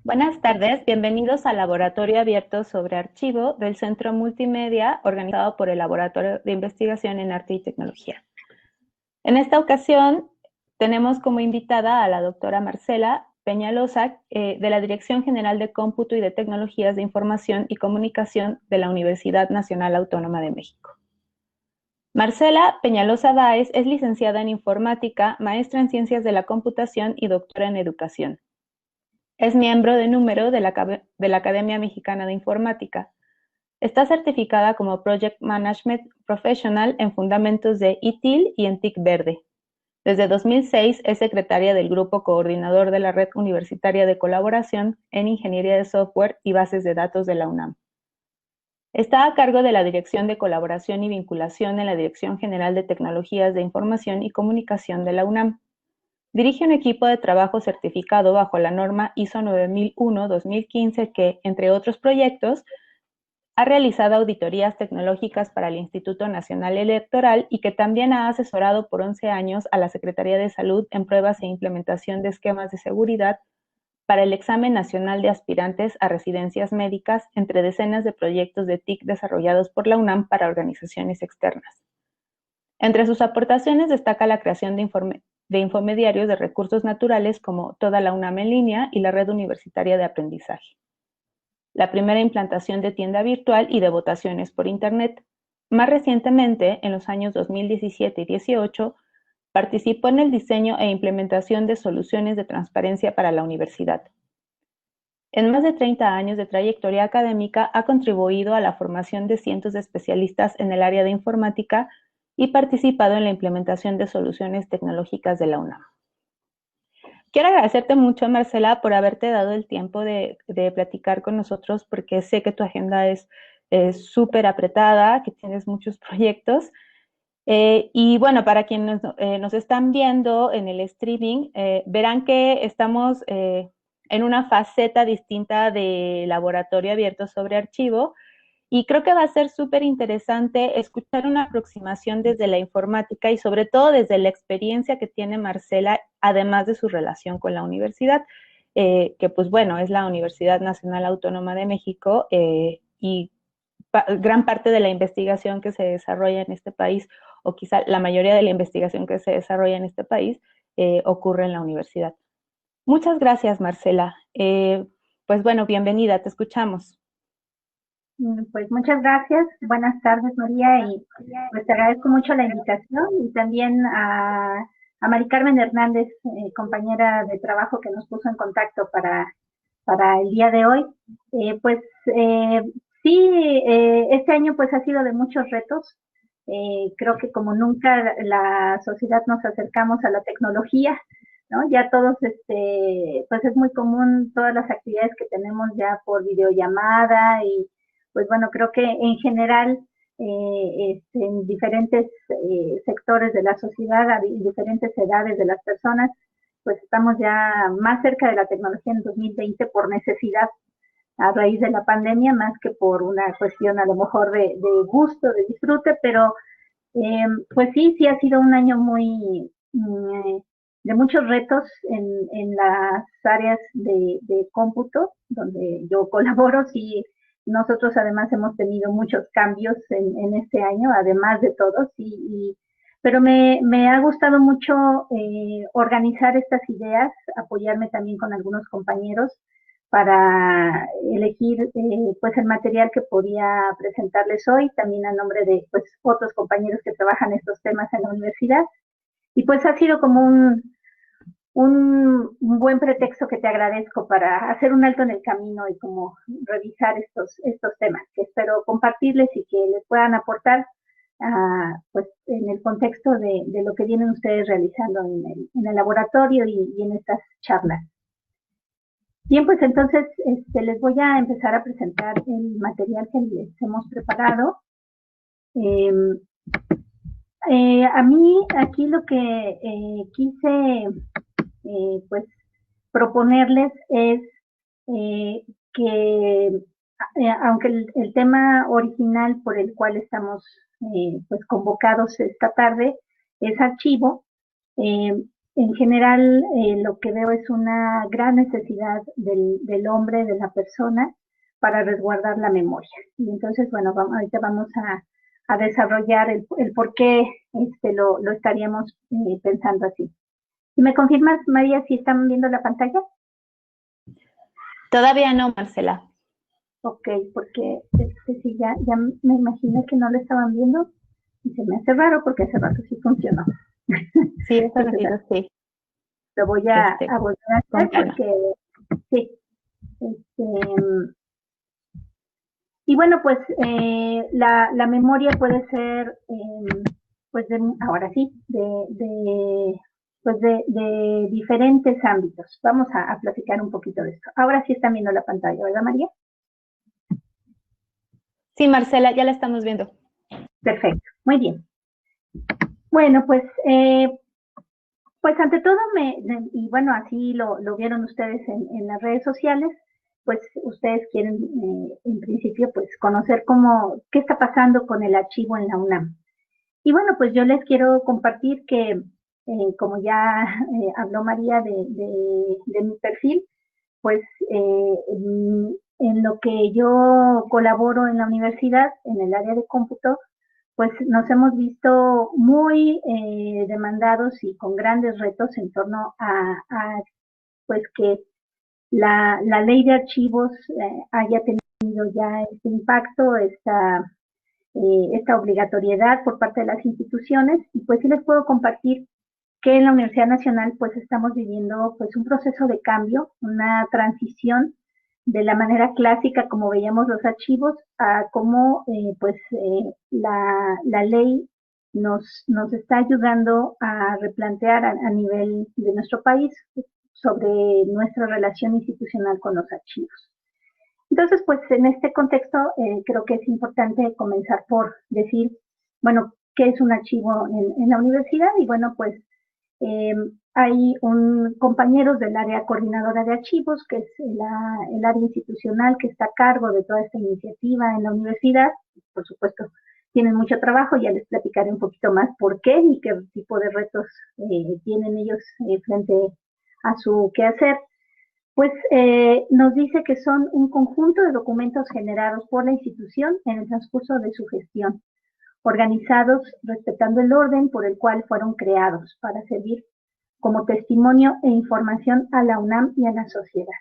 Buenas tardes, bienvenidos al Laboratorio Abierto sobre Archivo del Centro Multimedia organizado por el Laboratorio de Investigación en Arte y Tecnología. En esta ocasión tenemos como invitada a la doctora Marcela Peñalosa de la Dirección General de Cómputo y de Tecnologías de Información y Comunicación de la Universidad Nacional Autónoma de México. Marcela Peñalosa Báez es licenciada en Informática, maestra en Ciencias de la Computación y doctora en Educación. Es miembro de número de la Academia Mexicana de Informática. Está certificada como Project Management Professional en fundamentos de ITIL y en TIC Verde. Desde 2006 es secretaria del Grupo Coordinador de la Red Universitaria de Colaboración en Ingeniería de Software y Bases de Datos de la UNAM. Está a cargo de la Dirección de Colaboración y Vinculación en la Dirección General de Tecnologías de Información y Comunicación de la UNAM. Dirige un equipo de trabajo certificado bajo la norma ISO 9001-2015 que, entre otros proyectos, ha realizado auditorías tecnológicas para el Instituto Nacional Electoral y que también ha asesorado por 11 años a la Secretaría de Salud en pruebas e implementación de esquemas de seguridad para el examen nacional de aspirantes a residencias médicas entre decenas de proyectos de TIC desarrollados por la UNAM para organizaciones externas. Entre sus aportaciones destaca la creación de infomediarios de recursos naturales como Toda la UNAM en línea y la Red Universitaria de Aprendizaje. La primera implantación de tienda virtual y de votaciones por Internet. Más recientemente, en los años 2017 y 18, participó en el diseño e implementación de soluciones de transparencia para la universidad. En más de 30 años de trayectoria académica ha contribuido a la formación de cientos de especialistas en el área de informática y participado en la implementación de soluciones tecnológicas de la UNAM. Quiero agradecerte mucho, Marcela, por haberte dado el tiempo de platicar con nosotros, porque sé que tu agenda es súper apretada, que tienes muchos proyectos. Y bueno, para quienes nos están viendo en el streaming, verán que estamos en una faceta distinta de laboratorio abierto sobre archivo. Y creo que va a ser súper interesante escuchar una aproximación desde la informática y sobre todo desde la experiencia que tiene Marcela, además de su relación con la universidad, que pues bueno, es la Universidad Nacional Autónoma de México y gran parte de la investigación que se desarrolla en este país, o quizá la mayoría de la investigación que se desarrolla en este país, ocurre en la universidad. Muchas gracias, Marcela. Pues bueno, bienvenida, te escuchamos. Pues muchas gracias, buenas tardes María, y pues te agradezco mucho la invitación y también a Mari Carmen Hernández, compañera de trabajo que nos puso en contacto para el día de hoy. Pues sí, este año pues ha sido de muchos retos. Creo que como nunca la sociedad nos acercamos a la tecnología, ¿no? Ya todos, pues es muy común todas las actividades que tenemos ya por videollamada y pues bueno, creo que en general en diferentes sectores de la sociedad, en diferentes edades de las personas, pues estamos ya más cerca de la tecnología en 2020 por necesidad a raíz de la pandemia, más que por una cuestión a lo mejor de gusto, de disfrute, pero pues sí, sí ha sido un año muy de muchos retos en las áreas de cómputo, donde yo colaboro. Sí, nosotros además hemos tenido muchos cambios en este año, además de todos, pero me ha gustado mucho organizar estas ideas, apoyarme también con algunos compañeros para elegir pues el material que podía presentarles hoy, también a nombre de pues otros compañeros que trabajan estos temas en la universidad. Y pues ha sido como un buen pretexto que te agradezco para hacer un alto en el camino y como revisar estos temas que espero compartirles y que les puedan aportar pues en el contexto de lo que vienen ustedes realizando en el laboratorio y en estas charlas. Bien, pues entonces les voy a empezar a presentar el material que les hemos preparado. Eh, a mí aquí lo que quise pues proponerles es que aunque el tema original por el cual estamos pues convocados esta tarde es archivo, en general, lo que veo es una gran necesidad del hombre, de la persona, para resguardar la memoria. Y entonces, bueno, ahorita vamos a desarrollar el por qué lo estaríamos pensando así. ¿Y me confirmas, María, si están viendo la pantalla? Todavía no, Marcela. Ok, porque sí, ya me imaginé que no lo estaban viendo y se me hace raro porque hace rato sí funcionó. Sí, eso ratito sí. Lo voy a volver a hacer porque sí. Y bueno, pues la memoria puede ser, pues ahora sí, de diferentes ámbitos. Vamos a platicar un poquito de esto. Ahora sí están viendo la pantalla, ¿verdad, María? Sí, Marcela, ya la estamos viendo. Perfecto, muy bien. Bueno, pues ante todo, y bueno, así lo vieron ustedes en las redes sociales, pues ustedes quieren en principio pues conocer qué está pasando con el archivo en la UNAM. Y bueno, pues yo les quiero compartir que, como ya habló María de mi perfil, pues en lo que yo colaboro en la universidad, en el área de cómputo, pues nos hemos visto muy demandados y con grandes retos en torno pues que la ley de archivos haya tenido ya este impacto, esta obligatoriedad por parte de las instituciones, y pues sí les puedo compartir que en la Universidad Nacional pues estamos viviendo pues un proceso de cambio, una transición de la manera clásica como veíamos los archivos a cómo la ley nos está ayudando a replantear a nivel de nuestro país sobre nuestra relación institucional con los archivos. Entonces, pues en este contexto creo que es importante comenzar por decir, bueno, ¿qué es un archivo en la universidad? Y bueno, pues hay compañeros del área coordinadora de archivos, que es el área institucional que está a cargo de toda esta iniciativa en la universidad. Por supuesto, tienen mucho trabajo, ya les platicaré un poquito más por qué y qué tipo de retos tienen ellos frente a su quehacer. Pues nos dice que son un conjunto de documentos generados por la institución en el transcurso de su gestión, organizados respetando el orden por el cual fueron creados para servir como testimonio e información a la UNAM y a la sociedad.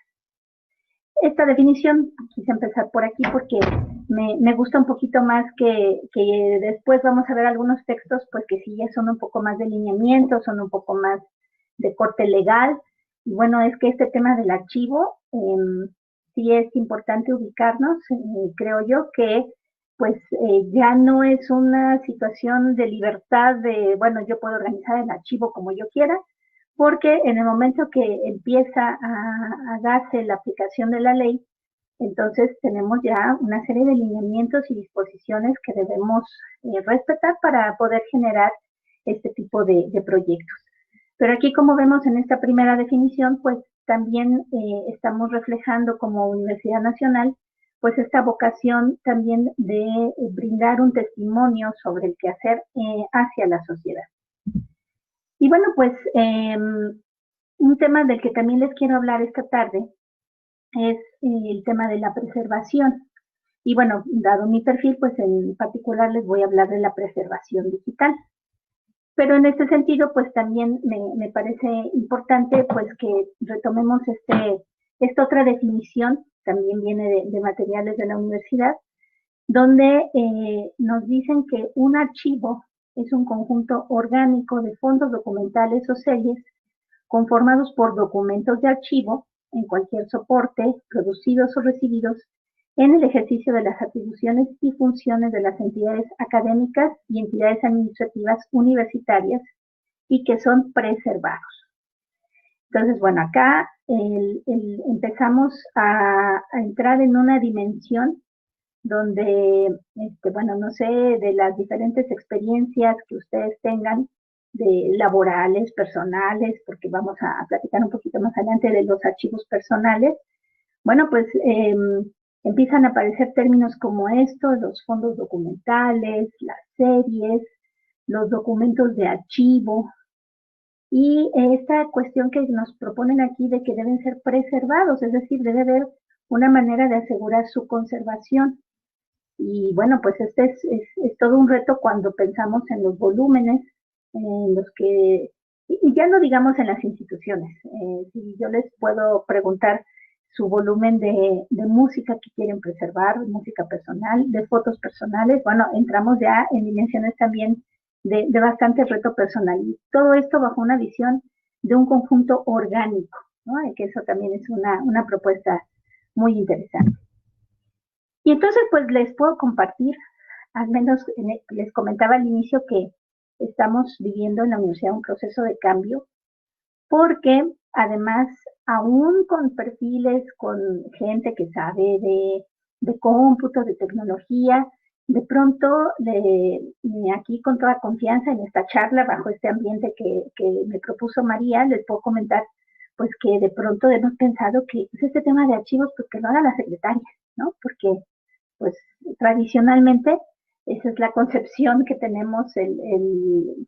Esta definición, quise empezar por aquí porque me gusta un poquito más que después vamos a ver algunos textos, pues que sí ya son un poco más de lineamiento, son un poco más de corte legal. Y bueno, es que este tema del archivo sí es importante ubicarnos, creo yo que pues ya no es una situación de libertad de, bueno, yo puedo organizar el archivo como yo quiera, porque en el momento que empieza a darse la aplicación de la ley, entonces tenemos ya una serie de lineamientos y disposiciones que debemos respetar para poder generar este tipo de proyectos. Pero aquí, como vemos en esta primera definición, pues también estamos reflejando como Universidad Nacional, pues esta vocación también de brindar un testimonio sobre el quehacer hacia la sociedad. Y bueno, pues un tema del que también les quiero hablar esta tarde es el tema de la preservación. Y bueno, dado mi perfil, pues en particular les voy a hablar de la preservación digital. Pero en este sentido, pues también me parece importante pues que retomemos esta otra definición, también viene de materiales de la universidad, donde nos dicen que un archivo es un conjunto orgánico de fondos documentales o series conformados por documentos de archivo en cualquier soporte, producidos o recibidos en el ejercicio de las atribuciones y funciones de las entidades académicas y entidades administrativas universitarias y que son preservados. Entonces, bueno, acá empezamos a entrar en una dimensión donde, bueno, no sé, de las diferentes experiencias que ustedes tengan, de laborales, personales, porque vamos a platicar un poquito más adelante de los archivos personales. Bueno, pues empiezan a aparecer términos como estos, los fondos documentales, las series, los documentos de archivo. Y esta cuestión que nos proponen aquí de que deben ser preservados, es decir, debe haber una manera de asegurar su conservación. Y bueno, pues este es todo un reto cuando pensamos en los volúmenes en los que, y ya no digamos en las instituciones, si yo les puedo preguntar su volumen de música que quieren preservar, música personal, de fotos personales, bueno, entramos ya en dimensiones también de bastante reto personal. Y todo esto bajo una visión de un conjunto orgánico, ¿no? Que eso también es una propuesta muy interesante. Y entonces, pues les puedo compartir, al menos les comentaba al inicio que estamos viviendo en la universidad un proceso de cambio, porque además, aún con perfiles, con gente que sabe de cómputo, de tecnología, de pronto, aquí con toda confianza en esta charla, bajo este ambiente que me propuso María, les puedo comentar pues que de pronto hemos pensado que este tema de archivos, pues que lo haga la secretaria, ¿no? Porque pues tradicionalmente esa es la concepción que tenemos, el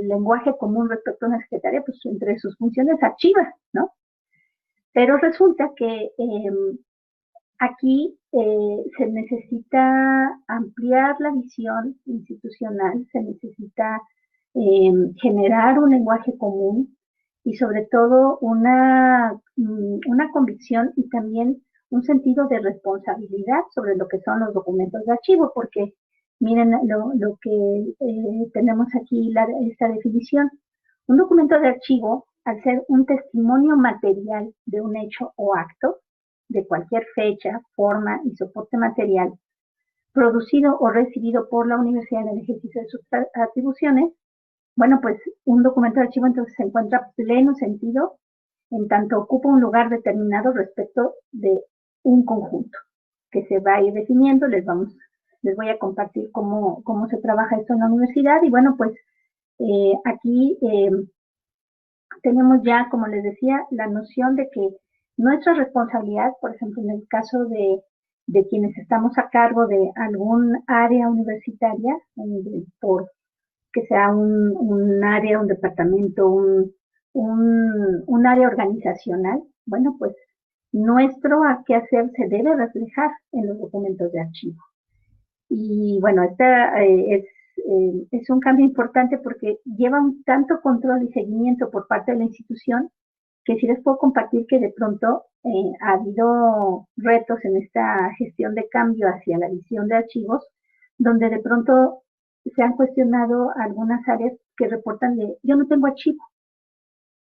lenguaje común respecto a una secretaria, pues entre sus funciones archiva, ¿no? Pero resulta que aquí se necesita ampliar la visión institucional, se necesita generar un lenguaje común y sobre todo una convicción y también un sentido de responsabilidad sobre lo que son los documentos de archivo, porque miren lo que tenemos aquí, esta definición. Un documento de archivo, al ser un testimonio material de un hecho o acto, de cualquier fecha, forma y soporte material, producido o recibido por la universidad en el ejercicio de sus atribuciones, bueno, pues un documento de archivo entonces se encuentra pleno sentido en tanto ocupa un lugar determinado respecto de un conjunto que se va a ir definiendo. Les voy a compartir cómo se trabaja esto en la universidad y bueno, pues aquí tenemos ya, como les decía, la noción de que nuestra responsabilidad, por ejemplo, en el caso de quienes estamos a cargo de algún área universitaria, por que sea un área, un departamento, un área organizacional, bueno, pues nuestro quehacer se debe reflejar en los documentos de archivo. Y bueno, esta es un cambio importante porque lleva un tanto control y seguimiento por parte de la institución que sí les puedo compartir que de pronto ha habido retos en esta gestión de cambio hacia la visión de archivos, donde de pronto se han cuestionado algunas áreas que reportan de, yo no tengo archivo.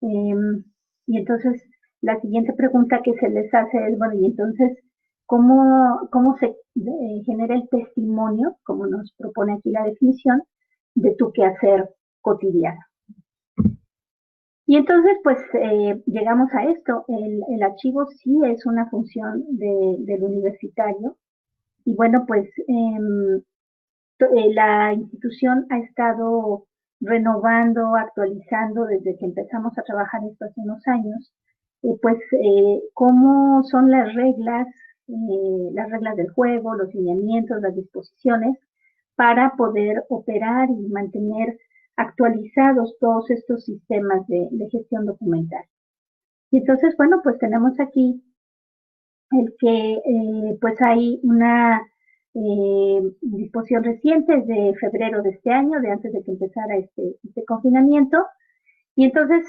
Y entonces la siguiente pregunta que se les hace es, bueno, y entonces, ¿cómo se genera el testimonio, como nos propone aquí la definición, de tu quehacer cotidiano? Y entonces, pues, llegamos a esto. El archivo sí es una función del universitario. Y bueno, pues, la institución ha estado renovando, actualizando desde que empezamos a trabajar esto hace unos años, pues cómo son las reglas del juego, los lineamientos, las disposiciones para poder operar y mantener actualizados todos estos sistemas de gestión documental. Y entonces, bueno, pues tenemos aquí el que pues hay una disposición reciente de febrero de este año, de antes de que empezara este confinamiento. Y entonces,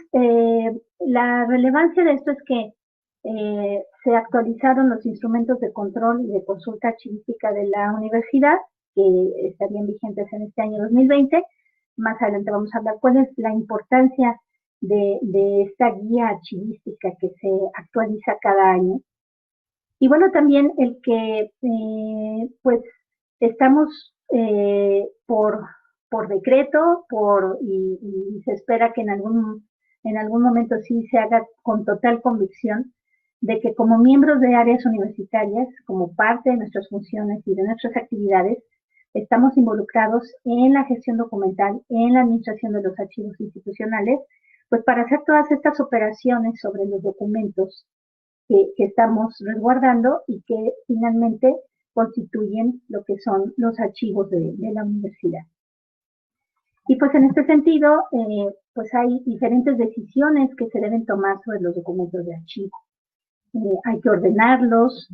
la relevancia de esto es que se actualizaron los instrumentos de control y de consulta archivística de la universidad, que estarían vigentes en este año 2020. Más adelante vamos a hablar cuál es la importancia de esta guía archivística que se actualiza cada año. Y bueno, también el que pues estamos por decreto, y se espera que en algún momento sí se haga con total convicción de que como miembros de áreas universitarias, como parte de nuestras funciones y de nuestras actividades, estamos involucrados en la gestión documental, en la administración de los archivos institucionales, pues para hacer todas estas operaciones sobre los documentos que estamos resguardando y que finalmente constituyen lo que son los archivos de la universidad. Y pues en este sentido, pues hay diferentes decisiones que se deben tomar sobre los documentos de archivo. Hay que ordenarlos,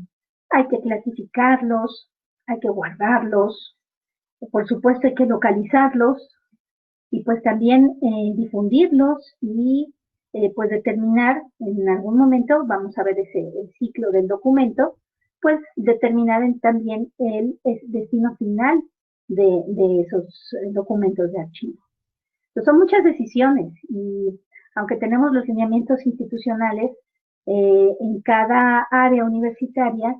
hay que clasificarlos, hay que guardarlos, por supuesto hay que localizarlos y pues también difundirlos y pues determinar en algún momento, vamos a ver el ciclo del documento, pues determinar también el destino final de esos documentos de archivo. Entonces, son muchas decisiones y aunque tenemos los lineamientos institucionales, en cada área universitaria,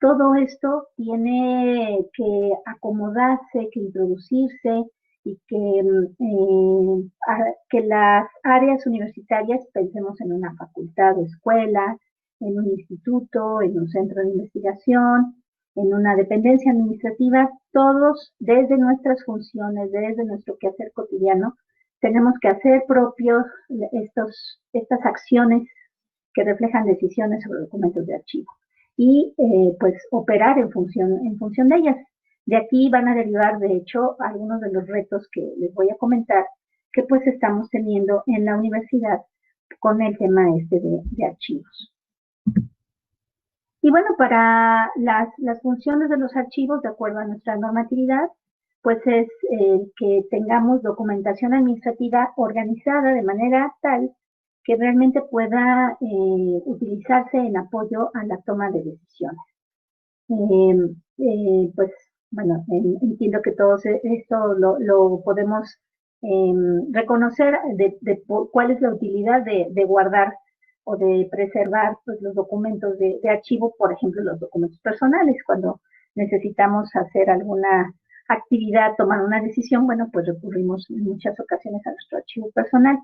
todo esto tiene que acomodarse, que introducirse y que las áreas universitarias, pensemos en una facultad o escuela, en un instituto, en un centro de investigación, en una dependencia administrativa, todos desde nuestras funciones, desde nuestro quehacer cotidiano, tenemos que hacer propios estas acciones que reflejan decisiones sobre documentos de archivo y pues operar en función de ellas. De aquí van a derivar, de hecho, algunos de los retos que les voy a comentar que pues estamos teniendo en la universidad con el tema de archivos. Y bueno, para las funciones de los archivos, de acuerdo a nuestra normatividad, pues es que tengamos documentación administrativa organizada de manera tal que realmente pueda utilizarse en apoyo a la toma de decisiones. Pues bueno, entiendo que todo esto lo podemos reconocer de cuál es la utilidad de guardar o de preservar pues, los documentos de archivo, por ejemplo, los documentos personales. Cuando necesitamos hacer alguna actividad, tomar una decisión, bueno, pues recurrimos en muchas ocasiones a nuestro archivo personal.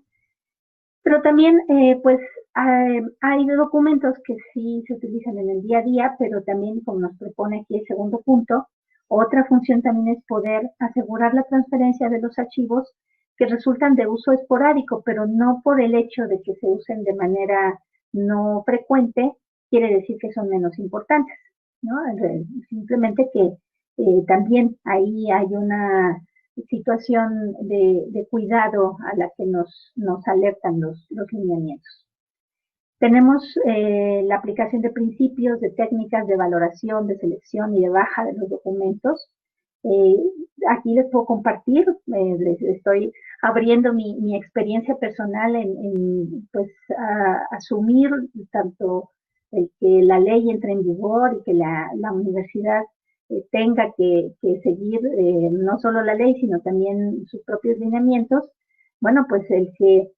Pero también, pues, hay documentos que sí se utilizan en el día a día, pero también, como nos propone aquí el segundo punto, otra función también es poder asegurar la transferencia de los archivos que resultan de uso esporádico, pero no por el hecho de que se usen de manera no frecuente, quiere decir que son menos importantes, ¿no? Simplemente que también ahí hay una situación de cuidado a la que nos alertan los lineamientos. Tenemos la aplicación de principios, de técnicas de valoración, de selección y de baja de los documentos. Aquí les puedo compartir, les estoy abriendo mi experiencia personal en pues, asumir tanto que la ley entre en vigor y que la universidad tenga que seguir no solo la ley, sino también sus propios lineamientos. Bueno, pues el que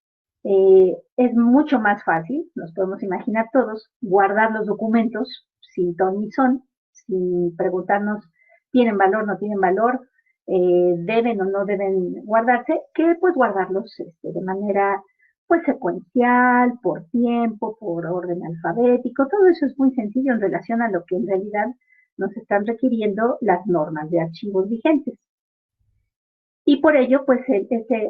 es mucho más fácil, nos podemos imaginar todos, guardar los documentos sin ton ni son, sin preguntarnos, ¿tienen valor, no tienen valor? ¿Deben o no deben guardarse? Que pues guardarlos de manera pues secuencial, por tiempo, por orden alfabético, todo eso es muy sencillo en relación a lo que en realidad nos están requiriendo las normas de archivos vigentes. Y por ello, pues,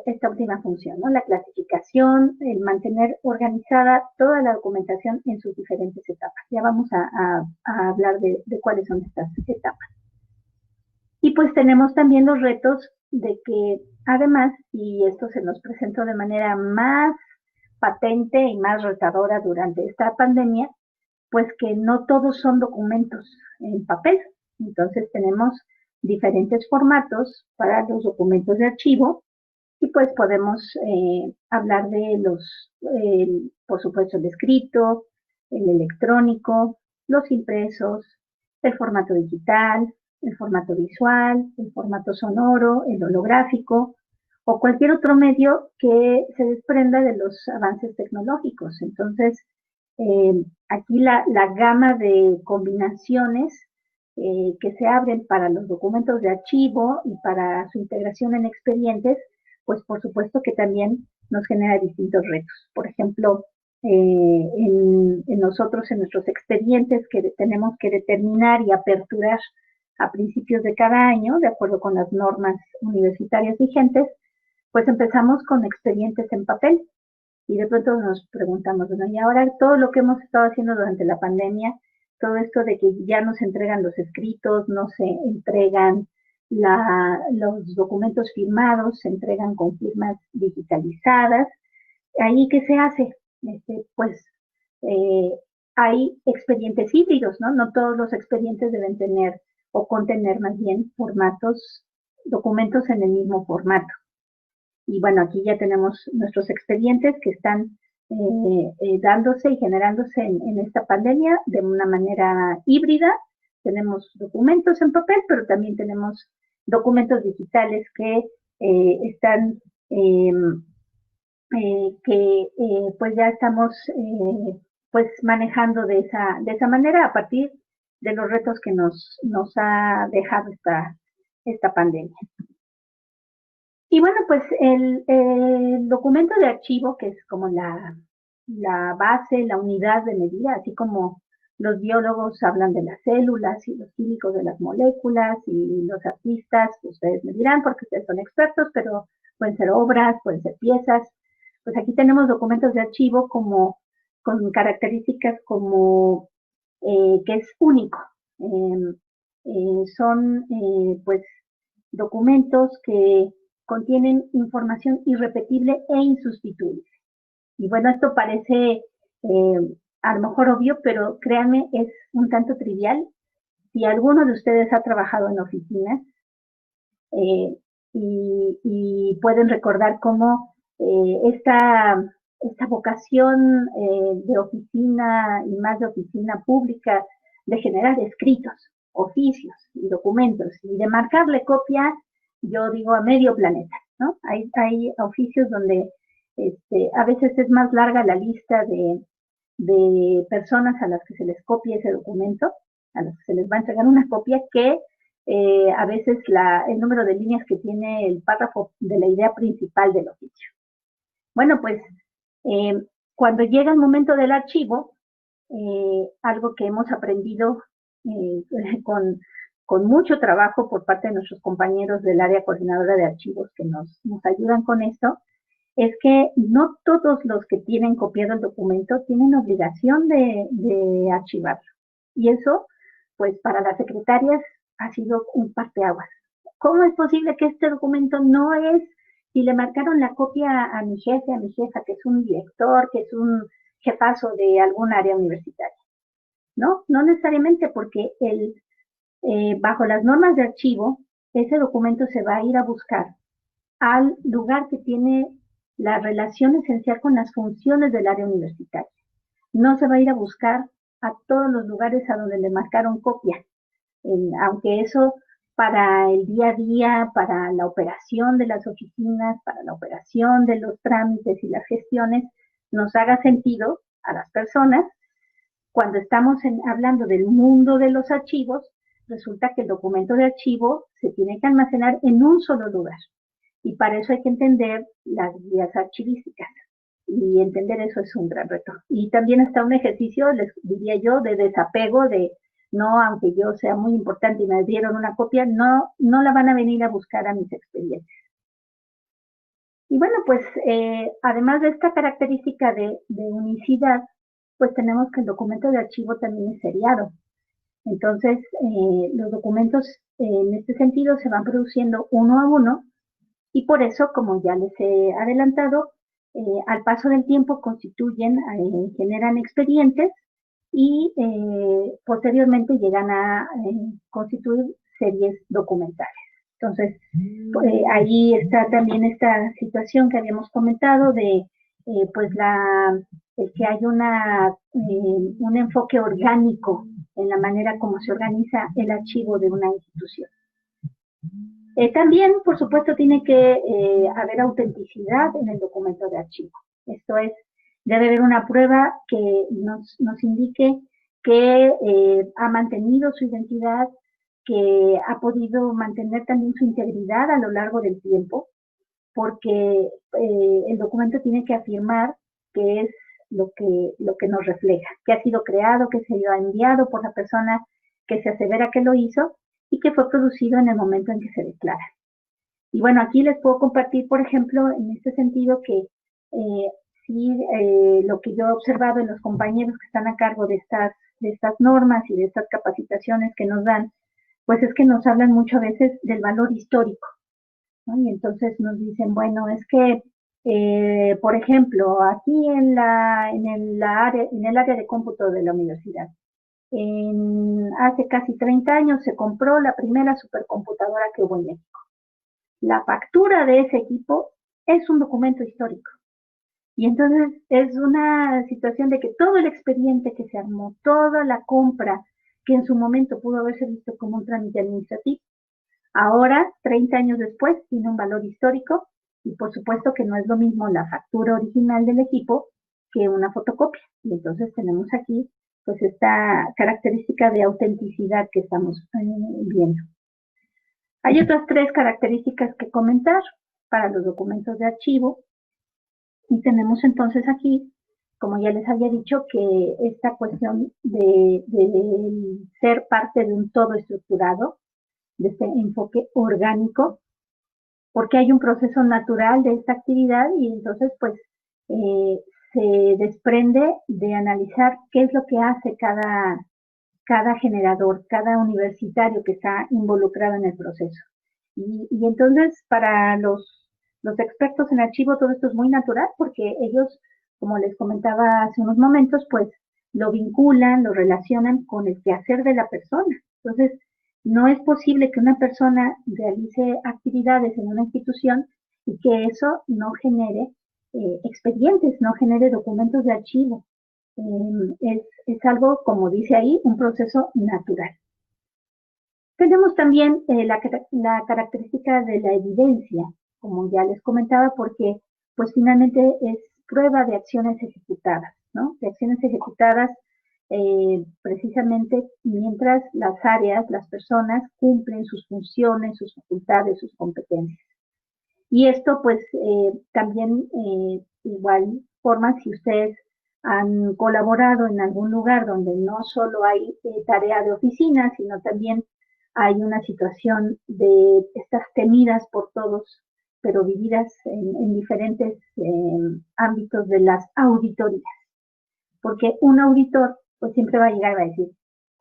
esta última función, ¿no? La clasificación, el mantener organizada toda la documentación en sus diferentes etapas. Ya vamos a hablar de cuáles son estas etapas. Y pues tenemos también los retos de que, además, y esto se nos presentó de manera más patente y más retadora durante esta pandemia, pues que no todos son documentos en papel. Entonces tenemos diferentes formatos para los documentos de archivo y pues podemos hablar de por supuesto, el escrito, el electrónico, los impresos, el formato digital, el formato visual, el formato sonoro, el holográfico o cualquier otro medio que se desprenda de los avances tecnológicos. Entonces, aquí la gama de combinaciones que se abren para los documentos de archivo y para su integración en expedientes, pues por supuesto que también nos genera distintos retos. Por ejemplo, en nosotros, en nuestros expedientes que tenemos que determinar y aperturar a principios de cada año, de acuerdo con las normas universitarias vigentes, pues empezamos con expedientes en papel. Y de pronto nos preguntamos, bueno, y ahora todo lo que hemos estado haciendo durante la pandemia, todo esto de que ya nos entregan los escritos, no se entregan los documentos firmados se entregan con firmas digitalizadas. ¿Ahí qué se hace? Pues hay expedientes híbridos, ¿no? No todos los expedientes deben tener o contener más bien documentos en el mismo formato. Y bueno, aquí ya tenemos nuestros expedientes que están dándose y generándose en esta pandemia de una manera híbrida. Tenemos documentos en papel, pero también tenemos documentos digitales que están, pues ya estamos pues manejando de esa manera a partir de los retos que nos ha dejado esta pandemia. Y bueno, pues el documento de archivo, que es como la base, la unidad de medida, así como los biólogos hablan de las células y los químicos de las moléculas y los artistas, ustedes me dirán porque ustedes son expertos, pero pueden ser obras, pueden ser piezas. Pues aquí tenemos documentos de archivo con características como que es único. Son pues documentos que contienen información irrepetible e insustituible. Y bueno, esto parece a lo mejor obvio, pero créanme, es un tanto trivial. Si alguno de ustedes ha trabajado en oficinas eh, y pueden recordar cómo esta vocación de oficina y más de oficina pública de generar escritos, oficios y documentos y de marcarle copia, yo digo a medio planeta, ¿no? Hay oficios donde a veces es más larga la lista de personas a las que se les copia ese documento, a las que se les va a entregar una copia, que a veces el número de líneas que tiene el párrafo de la idea principal del oficio. Bueno, pues cuando llega el momento del archivo, algo que hemos aprendido con mucho trabajo por parte de nuestros compañeros del área coordinadora de archivos que nos ayudan con esto, es que no todos los que tienen copiado el documento tienen obligación de archivarlo. Y eso, pues para las secretarias ha sido un parteaguas. ¿Cómo es posible que este documento no es, si le marcaron la copia a mi jefe, a mi jefa, que es un director, que es un jefazo de algún área universitaria? No, no necesariamente, porque bajo las normas de archivo, ese documento se va a ir a buscar al lugar que tiene la relación esencial con las funciones del área universitaria. No se va a ir a buscar a todos los lugares a donde le marcaron copia, aunque eso para el día a día, para la operación de las oficinas, para la operación de los trámites y las gestiones, nos haga sentido a las personas. Cuando estamos hablando del mundo de los archivos, resulta que el documento de archivo se tiene que almacenar en un solo lugar. Y para eso hay que entender las guías archivísticas. Y entender eso es un gran reto. Y también está un ejercicio, les diría yo, de desapego, de no, aunque yo sea muy importante y me dieron una copia, no la van a venir a buscar a mis expedientes. Y bueno, pues además de esta característica de unicidad, pues tenemos que el documento de archivo también es seriado. Entonces, los documentos en este sentido se van produciendo uno a uno y por eso, como ya les he adelantado, al paso del tiempo constituyen, generan expedientes y posteriormente llegan a constituir series documentales. Entonces, ahí está también esta situación que habíamos comentado de pues que hay un enfoque orgánico en la manera como se organiza el archivo de una institución. También, por supuesto, tiene que haber autenticidad en el documento de archivo. Esto es, debe haber una prueba que nos indique que ha mantenido su identidad, que ha podido mantener también su integridad a lo largo del tiempo, porque el documento tiene que afirmar que es lo que nos refleja, que ha sido creado, que se ha enviado por la persona que se asevera que lo hizo y que fue producido en el momento en que se declara. Y bueno, aquí les puedo compartir, por ejemplo, en este sentido que lo que yo he observado en los compañeros que están a cargo de estas normas y de estas capacitaciones que nos dan, pues es que nos hablan mucho a veces del valor histórico, ¿no? Y entonces nos dicen, bueno, es que, por ejemplo, aquí en el área de cómputo de la universidad, hace casi 30 años se compró la primera supercomputadora que hubo en México. La factura de ese equipo es un documento histórico. Y entonces es una situación de que todo el expediente que se armó, toda la compra que en su momento pudo haberse visto como un trámite administrativo, ahora, 30 años después, tiene un valor histórico y por supuesto que no es lo mismo la factura original del equipo que una fotocopia. Y entonces tenemos aquí pues esta característica de autenticidad que estamos viendo. Hay otras tres características que comentar para los documentos de archivo. Y tenemos entonces aquí, como ya les había dicho, que esta cuestión de ser parte de un todo estructurado, de este enfoque orgánico, porque hay un proceso natural de esta actividad y entonces pues se desprende de analizar qué es lo que hace cada generador, cada universitario que está involucrado en el proceso. Y entonces para los expertos en archivo todo esto es muy natural porque ellos, como les comentaba hace unos momentos, pues lo vinculan, lo relacionan con el quehacer de la persona. Entonces, no es posible que una persona realice actividades en una institución y que eso no genere expedientes, no genere documentos de archivo. Es algo, como dice ahí, un proceso natural. Tenemos también la característica de la evidencia, como ya les comentaba, porque pues finalmente es prueba de acciones ejecutadas, ¿no? De acciones ejecutadas precisamente mientras las áreas, las personas cumplen sus funciones, sus facultades, sus competencias. Y esto pues también igual forma si ustedes han colaborado en algún lugar donde no solo hay tarea de oficina, sino también hay una situación de estas temidas por todos, pero vividas en diferentes ámbitos de las auditorías. Porque un auditor pues siempre va a llegar y va a decir,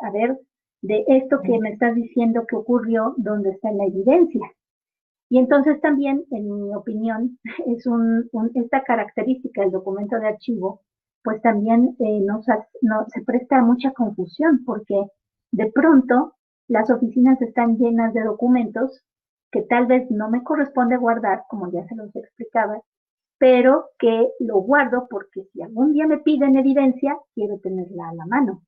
a ver, de esto que me estás diciendo que ocurrió, ¿dónde está la evidencia? Y entonces también, en mi opinión, es esta característica del documento de archivo, pues también se presta a mucha confusión, porque de pronto las oficinas están llenas de documentos que tal vez no me corresponde guardar, como ya se los explicaba, pero que lo guardo porque si algún día me piden evidencia, quiero tenerla a la mano.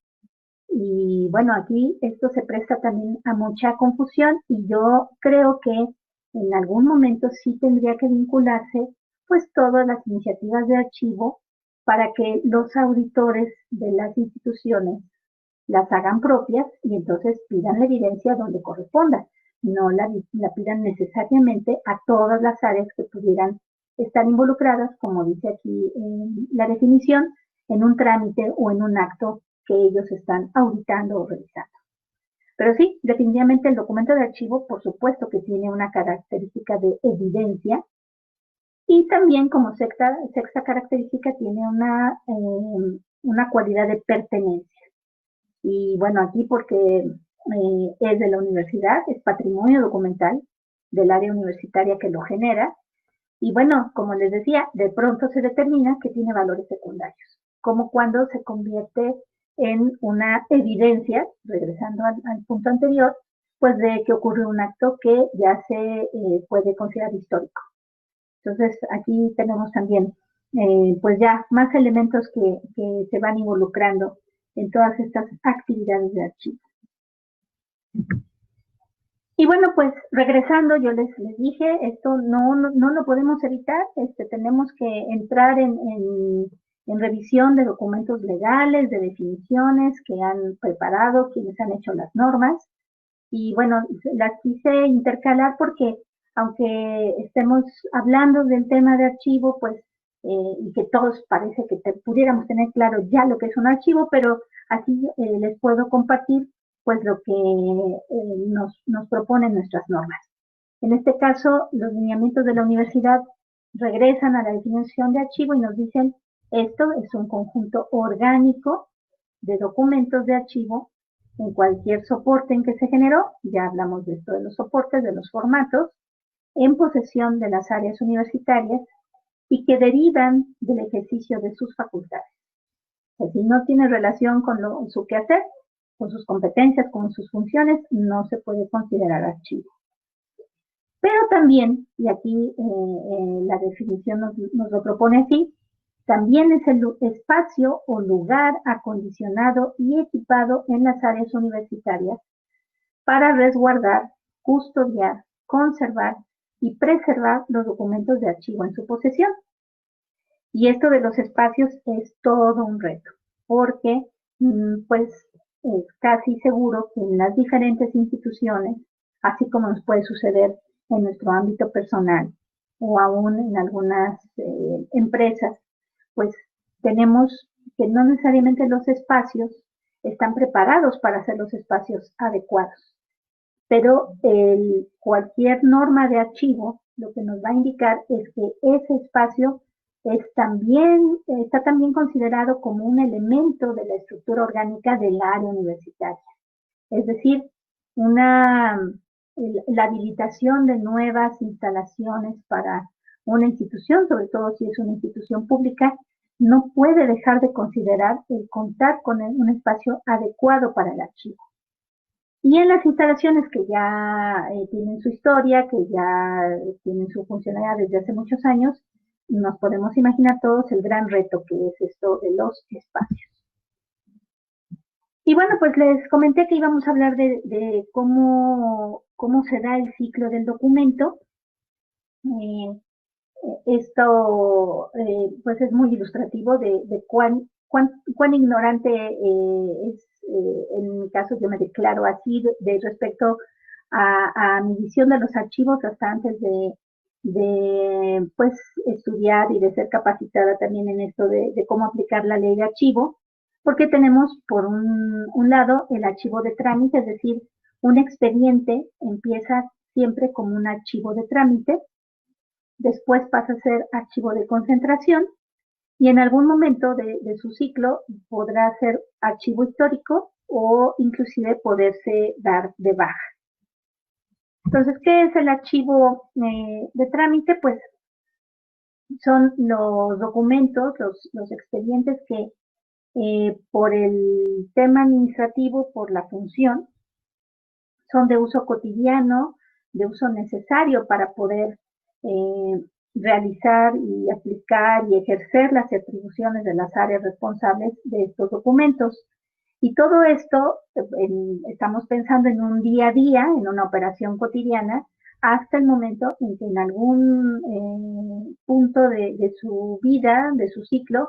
Y bueno, aquí esto se presta también a mucha confusión y yo creo que en algún momento sí tendría que vincularse pues todas las iniciativas de archivo para que los auditores de las instituciones las hagan propias y entonces pidan la evidencia donde corresponda, no la pidan necesariamente a todas las áreas que pudieran estar involucradas, como dice aquí en la definición, en un trámite o en un acto que ellos están auditando o revisando. Pero sí, definitivamente el documento de archivo, por supuesto que tiene una característica de evidencia y también como sexta característica tiene una cualidad de pertenencia. Y bueno, aquí porque es de la universidad, es patrimonio documental del área universitaria que lo genera. Y bueno, como les decía, de pronto se determina que tiene valores secundarios, como cuando se convierte en una evidencia, regresando al punto anterior, pues de que ocurre un acto que ya se puede considerar histórico. Entonces aquí tenemos también pues ya más elementos que se van involucrando en todas estas actividades de archivo. Y bueno, pues regresando, yo les dije, esto no lo podemos evitar, tenemos que entrar en revisión de documentos legales, de definiciones que han preparado, quienes han hecho las normas. Y bueno, las quise intercalar porque aunque estemos hablando del tema de archivo, pues, y que todos parece que pudiéramos tener claro ya lo que es un archivo, pero aquí les puedo compartir pues lo que nos proponen nuestras normas. En este caso, los lineamientos de la universidad regresan a la definición de archivo y nos dicen, esto es un conjunto orgánico de documentos de archivo en cualquier soporte en que se generó, ya hablamos de esto de los soportes, de los formatos, en posesión de las áreas universitarias y que derivan del ejercicio de sus facultades. O sea, si no tiene relación con su quehacer, con sus competencias, con sus funciones, no se puede considerar archivo. Pero también, y aquí la definición nos lo propone así, también es el espacio o lugar acondicionado y equipado en las áreas universitarias para resguardar, custodiar, conservar y preservar los documentos de archivo en su posesión. Y esto de los espacios es todo un reto, porque pues es casi seguro que en las diferentes instituciones, así como nos puede suceder en nuestro ámbito personal o aún en algunas empresas, pues tenemos que no necesariamente los espacios están preparados para hacer los espacios adecuados. Pero cualquier norma de archivo lo que nos va a indicar es que ese espacio está también considerado como un elemento de la estructura orgánica del área universitaria. Es decir, la habilitación de nuevas instalaciones para una institución, sobre todo si es una institución pública, no puede dejar de considerar el contar con un espacio adecuado para el archivo. Y en las instalaciones que ya tienen su historia, que ya tienen su funcionalidad desde hace muchos años, nos podemos imaginar todos el gran reto que es esto de los espacios. Y bueno, pues les comenté que íbamos a hablar de cómo se da el ciclo del documento. Esto pues es muy ilustrativo de cuán ignorante es, en mi caso yo me declaro así de respecto a mi visión de los archivos hasta antes de pues estudiar y de ser capacitada también en esto de cómo aplicar la ley de archivo, porque tenemos por un lado el archivo de trámite, es decir, un expediente empieza siempre como un archivo de trámite, después pasa a ser archivo de concentración y en algún momento de su ciclo podrá ser archivo histórico o inclusive poderse dar de baja. Entonces, ¿qué es el archivo de trámite? Pues son los documentos, los expedientes que por el tema administrativo, por la función, son de uso cotidiano, de uso necesario para poder realizar y aplicar y ejercer las atribuciones de las áreas responsables de estos documentos. Y todo esto estamos pensando en un día a día, en una operación cotidiana, hasta el momento en que en algún punto de su vida, de su ciclo,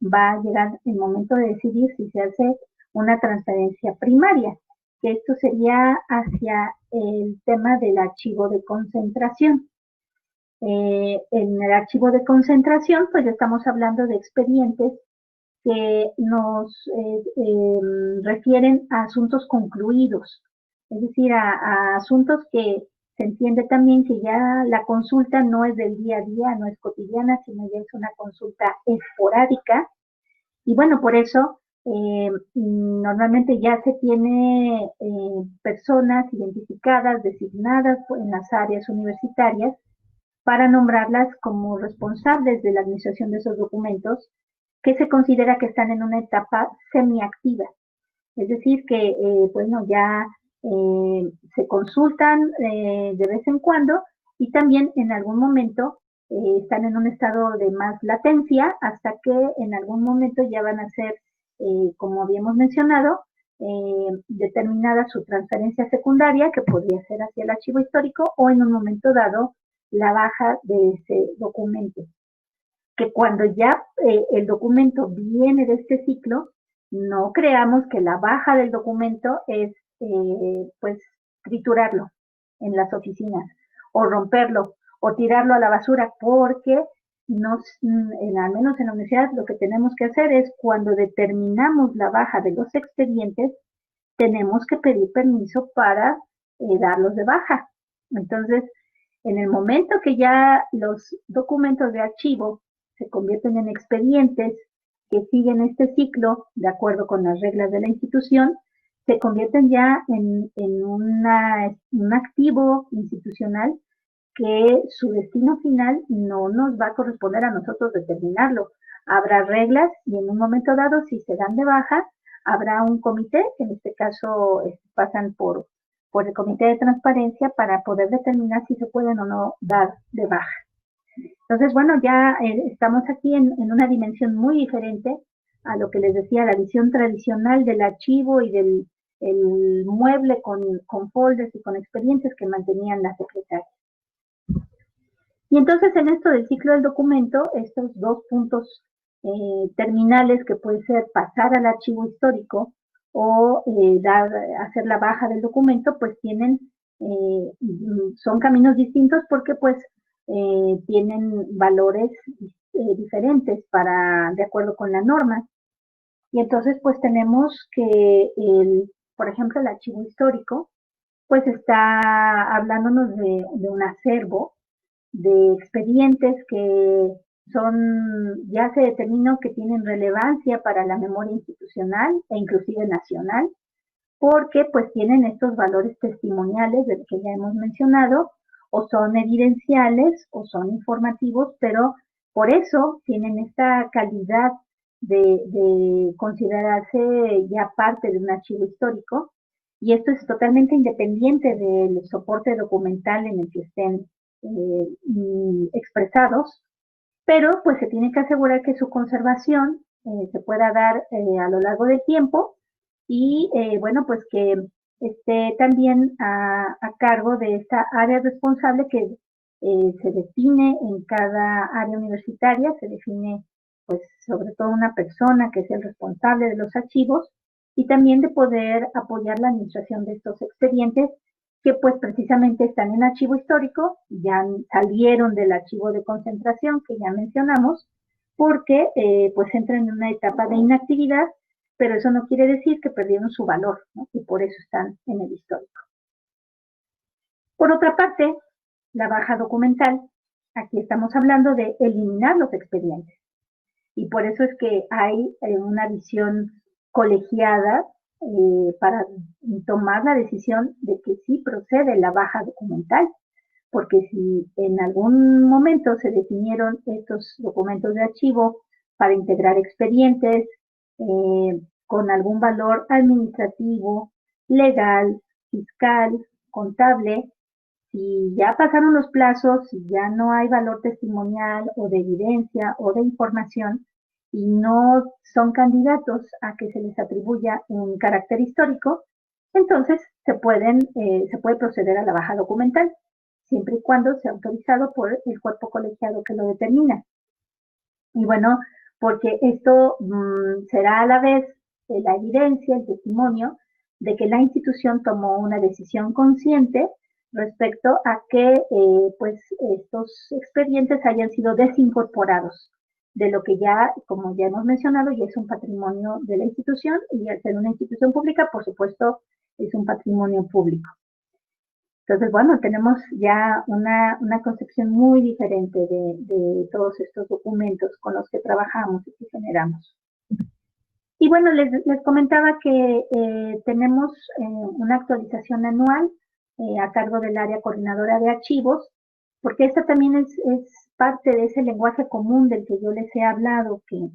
va a llegar el momento de decidir si se hace una transferencia primaria, que esto sería hacia el tema del archivo de concentración. En el archivo de concentración, pues estamos hablando de expedientes que nos refieren a asuntos concluidos, es decir, a asuntos que se entiende también que ya la consulta no es del día a día, no es cotidiana, sino ya es una consulta esporádica. Y bueno, por eso normalmente ya se tiene personas identificadas, designadas en las áreas universitarias para nombrarlas como responsables de la administración de esos documentos que se considera que están en una etapa semiactiva. Es decir, que bueno, ya se consultan de vez en cuando y también en algún momento están en un estado de más latencia hasta que en algún momento ya van a ser, como habíamos mencionado, determinada su transferencia secundaria, que podría ser hacia el archivo histórico o en un momento dado la baja de ese documento. Que cuando ya el documento viene de este ciclo, no creamos que la baja del documento es pues triturarlo en las oficinas o romperlo o tirarlo a la basura, porque al menos en la universidad lo que tenemos que hacer es cuando determinamos la baja de los expedientes, tenemos que pedir permiso para darlos de baja. Entonces, en el momento que ya los documentos de archivo se convierten en expedientes que siguen este ciclo de acuerdo con las reglas de la institución, se convierten ya en un activo institucional que su destino final no nos va a corresponder a nosotros determinarlo. Habrá reglas y en un momento dado, si se dan de baja, habrá un comité, que en este caso pasan por el comité de transparencia para poder determinar si se pueden o no dar de baja. Entonces, bueno, ya estamos aquí en una dimensión muy diferente a lo que les decía, la visión tradicional del archivo y del el mueble con folders y con expedientes que mantenían las secretarias. Y entonces en esto del ciclo del documento, estos dos puntos terminales que puede ser pasar al archivo histórico o hacer la baja del documento, pues son caminos distintos porque pues tienen valores diferentes de acuerdo con la norma. Y entonces pues tenemos que, por ejemplo, el archivo histórico, pues está hablándonos de un acervo de expedientes que ya se determinó que tienen relevancia para la memoria institucional e inclusive nacional, porque pues tienen estos valores testimoniales del que ya hemos mencionado, o son evidenciales o son informativos, pero por eso tienen esta calidad de considerarse ya parte de un archivo histórico, y esto es totalmente independiente del soporte documental en el que estén expresados, pero pues se tiene que asegurar que su conservación se pueda dar a lo largo del tiempo y bueno, pues que esté también a cargo de esta área responsable que se define en cada área universitaria, se define pues sobre todo una persona que es el responsable de los archivos y también de poder apoyar la administración de estos expedientes que pues precisamente están en archivo histórico, ya salieron del archivo de concentración que ya mencionamos, porque pues entran en una etapa de inactividad, pero eso no quiere decir que perdieron su valor, ¿no? Y por eso están en el histórico. Por otra parte, la baja documental, aquí estamos hablando de eliminar los expedientes. Y por eso es que hay una visión colegiada para tomar la decisión de que sí procede la baja documental, porque si en algún momento se definieron estos documentos de archivo para integrar expedientes con algún valor administrativo, legal, fiscal, contable, si ya pasaron los plazos, si ya no hay valor testimonial o de evidencia o de información y no son candidatos a que se les atribuya un carácter histórico, entonces se puede proceder a la baja documental, siempre y cuando sea autorizado por el cuerpo colegiado que lo determina. Y bueno, porque esto será a la vez la evidencia, el testimonio de que la institución tomó una decisión consciente respecto a que pues estos expedientes hayan sido desincorporados de lo que ya, como ya hemos mencionado, ya es un patrimonio de la institución y al ser una institución pública, por supuesto, es un patrimonio público. Entonces, bueno, tenemos ya una concepción muy diferente de todos estos documentos con los que trabajamos y que generamos. Y bueno, les comentaba que tenemos una actualización anual a cargo del área coordinadora de archivos, porque esta también es parte de ese lenguaje común del que yo les he hablado, que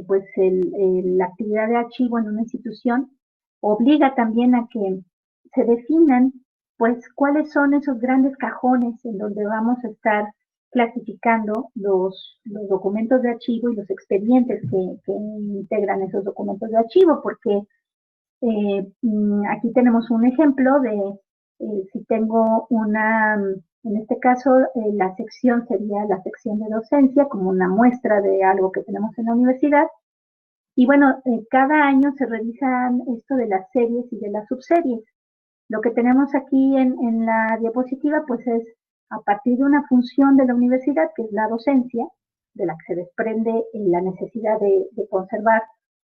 pues la actividad de archivo en una institución obliga también a que se definan pues cuáles son esos grandes cajones en donde vamos a estar clasificando los documentos de archivo y los expedientes que integran esos documentos de archivo, porque aquí tenemos un ejemplo de si tengo en este caso la sección sería la sección de docencia como una muestra de algo que tenemos en la universidad. Y bueno, cada año se revisan esto de las series y de las subseries. Lo que tenemos aquí en la diapositiva pues es a partir de una función de la universidad, que es la docencia, de la que se desprende la necesidad de conservar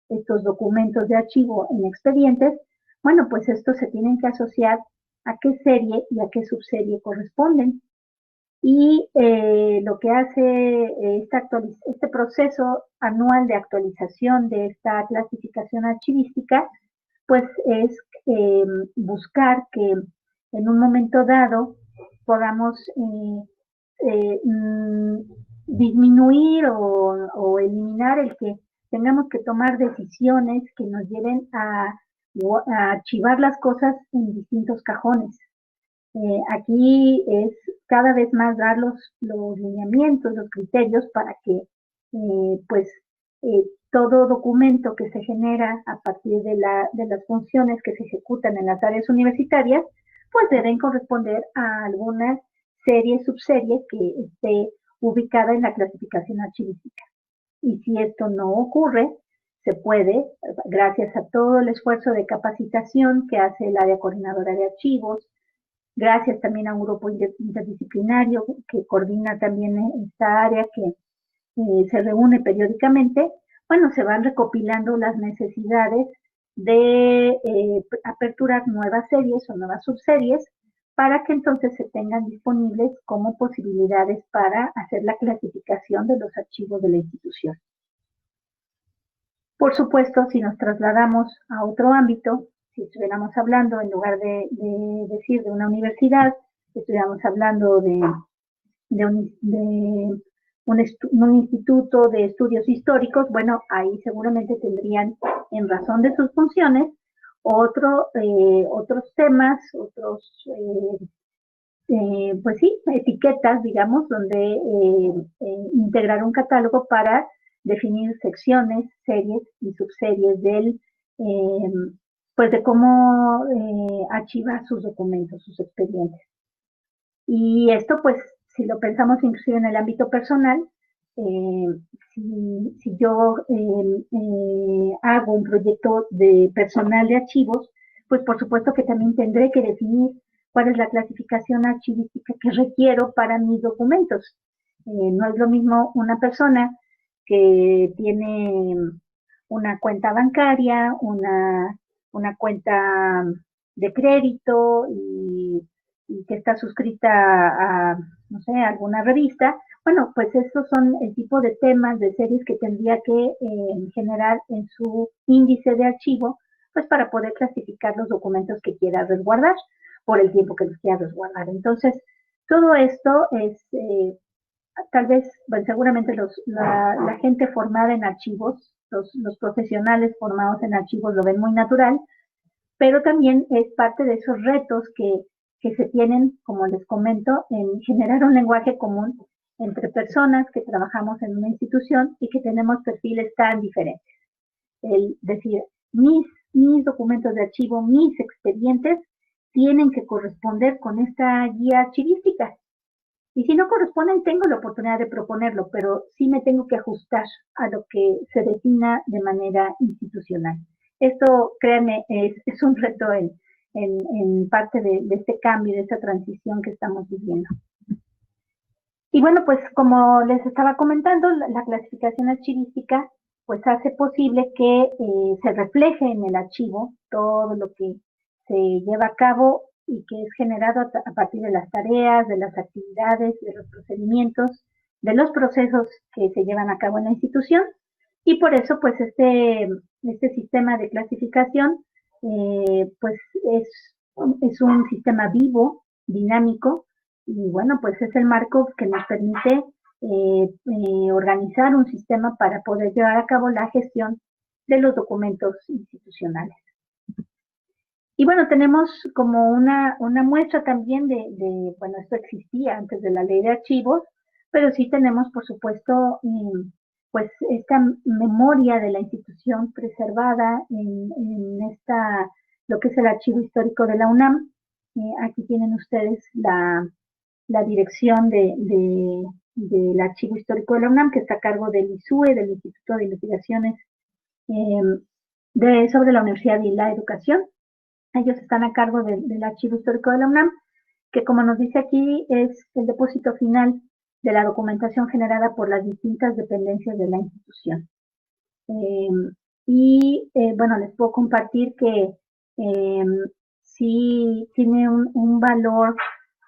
estos documentos de archivo en expedientes, bueno, pues estos se tienen que asociar a qué serie y a qué subserie corresponden. Y lo que hace este proceso anual de actualización de esta clasificación archivística, pues es buscar que en un momento dado podamos disminuir o eliminar el que tengamos que tomar decisiones que nos lleven a archivar las cosas en distintos cajones. Aquí es cada vez más dar los lineamientos, los criterios para que pues todo documento que se genera a partir de las funciones que se ejecutan en las áreas universitarias, pues deben corresponder a algunas series, subseries que esté ubicada en la clasificación archivística. Y si esto no ocurre, se puede, gracias a todo el esfuerzo de capacitación que hace el área coordinadora de archivos, gracias también a un grupo interdisciplinario que coordina también esta área que se reúne periódicamente, bueno, se van recopilando las necesidades de aperturar nuevas series o nuevas subseries para que entonces se tengan disponibles como posibilidades para hacer la clasificación de los archivos de la institución. Por supuesto, si nos trasladamos a otro ámbito, si estuviéramos hablando, en lugar de decir de una universidad, estuviéramos hablando de un instituto de estudios históricos, bueno, ahí seguramente tendrían, en razón de sus funciones, otros temas, pues sí, etiquetas, digamos, donde integrar un catálogo para definir secciones, series y subseries pues de cómo archivar sus documentos, sus expedientes. Y esto, pues, si lo pensamos inclusive en el ámbito personal, si yo hago un proyecto de personal de archivos, pues por supuesto que también tendré que definir cuál es la clasificación archivística que requiero para mis documentos. No es lo mismo una persona que tiene una cuenta bancaria, una cuenta de crédito y que está suscrita a, no sé, alguna revista. Bueno, pues estos son el tipo de temas, de series que tendría que generar en su índice de archivo, pues para poder clasificar los documentos que quiera resguardar por el tiempo que los quiera resguardar. Entonces, todo esto es, tal vez, bueno, seguramente la gente formada en archivos, los profesionales formados en archivos lo ven muy natural, pero también es parte de esos retos que se tienen, como les comento, en generar un lenguaje común entre personas que trabajamos en una institución y que tenemos perfiles tan diferentes. El decir, mis documentos de archivo, mis expedientes, tienen que corresponder con esta guía archivística. Y si no corresponden, tengo la oportunidad de proponerlo, pero sí me tengo que ajustar a lo que se defina de manera institucional. Esto, créanme, es un reto en parte de este cambio, de esta transición que estamos viviendo. Y bueno, pues como les estaba comentando, la clasificación archivística pues hace posible que se refleje en el archivo todo lo que se lleva a cabo y que es generado a partir de las tareas, de las actividades, de los procedimientos, de los procesos que se llevan a cabo en la institución. Y por eso, pues, este sistema de clasificación, pues, es un sistema vivo, dinámico, y bueno, pues es el marco que nos permite organizar un sistema para poder llevar a cabo la gestión de los documentos institucionales. Y bueno, tenemos como una muestra también bueno, esto existía antes de la ley de archivos, pero sí tenemos, por supuesto, pues esta memoria de la institución preservada en lo que es el archivo histórico de la UNAM. Aquí tienen ustedes la dirección del archivo histórico de la UNAM, que está a cargo del ISUE, del Instituto de Investigaciones sobre la Universidad y la Educación. Ellos están a cargo del archivo histórico de la UNAM, que como nos dice aquí es el depósito final de la documentación generada por las distintas dependencias de la institución. Bueno, les puedo compartir que sí tiene un valor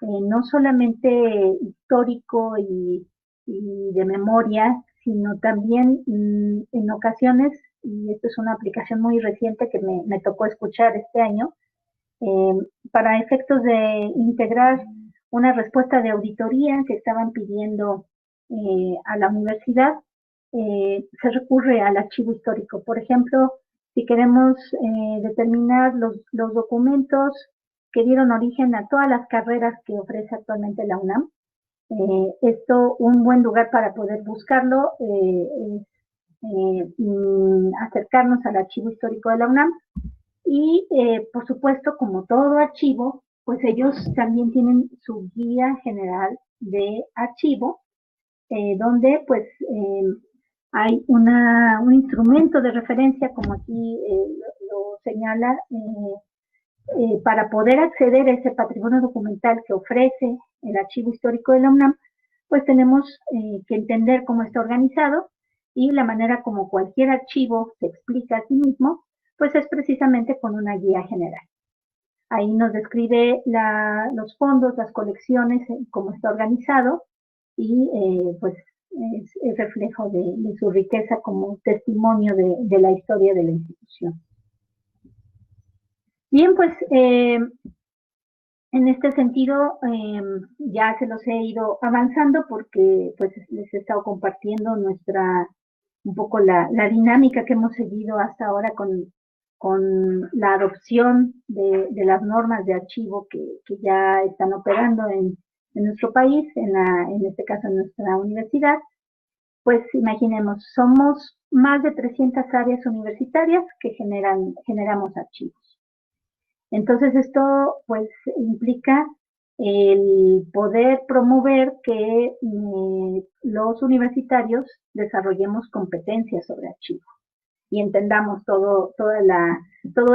no solamente histórico y de memoria, sino también en ocasiones y esto es una aplicación muy reciente que me tocó escuchar este año, para efectos de integrar una respuesta de auditoría que estaban pidiendo a la universidad, se recurre al archivo histórico. Por ejemplo, si queremos determinar los documentos que dieron origen a todas las carreras que ofrece actualmente la UNAM, esto, un buen lugar para poder buscarlo es acercarnos al archivo histórico de la UNAM y, por supuesto, como todo archivo, pues ellos también tienen su guía general de archivo, donde pues hay un instrumento de referencia, como aquí lo señala, para poder acceder a ese patrimonio documental que ofrece el archivo histórico de la UNAM, pues tenemos que entender cómo está organizado, y la manera como cualquier archivo se explica a sí mismo, pues es precisamente con una guía general. Ahí nos describe los fondos, las colecciones, cómo está organizado, y pues es reflejo de su riqueza como testimonio de la historia de la institución. Bien, pues en este sentido ya se los he ido avanzando porque pues les he estado compartiendo un poco la dinámica que hemos seguido hasta ahora con la adopción de las normas de archivo que ya están operando en nuestro país, en este caso en nuestra universidad. Pues imaginemos, somos más de 300 áreas universitarias que generamos archivos. Entonces esto pues implica el poder promover que los universitarios desarrollemos competencias sobre archivo y entendamos todo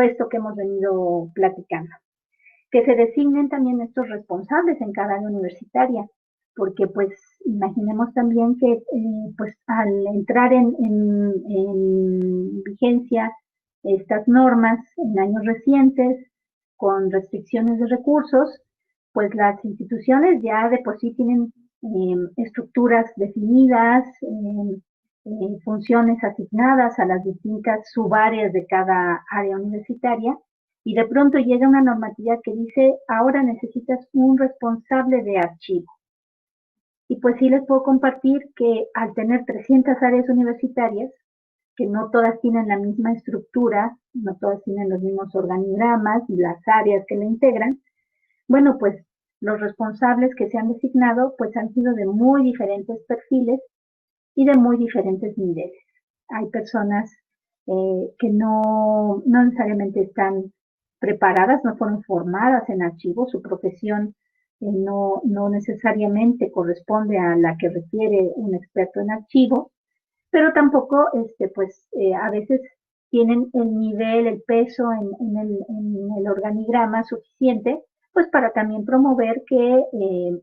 esto que hemos venido platicando. Que se designen también estos responsables en cada área universitaria, porque pues imaginemos también que pues al entrar en vigencia estas normas en años recientes, con restricciones de recursos, pues las instituciones ya de por sí tienen estructuras definidas, funciones asignadas a las distintas subáreas de cada área universitaria, y de pronto llega una normatividad que dice, ahora necesitas un responsable de archivo. Y pues sí les puedo compartir que al tener 300 áreas universitarias, que no todas tienen la misma estructura, no todas tienen los mismos organigramas y las áreas que la integran, bueno, pues los responsables que se han designado pues han sido de muy diferentes perfiles y de muy diferentes niveles. Hay personas que no necesariamente están preparadas, no fueron formadas en archivo, su profesión no necesariamente corresponde a la que requiere un experto en archivo, pero tampoco pues a veces tienen el nivel, el peso en el organigrama suficiente pues para también promover que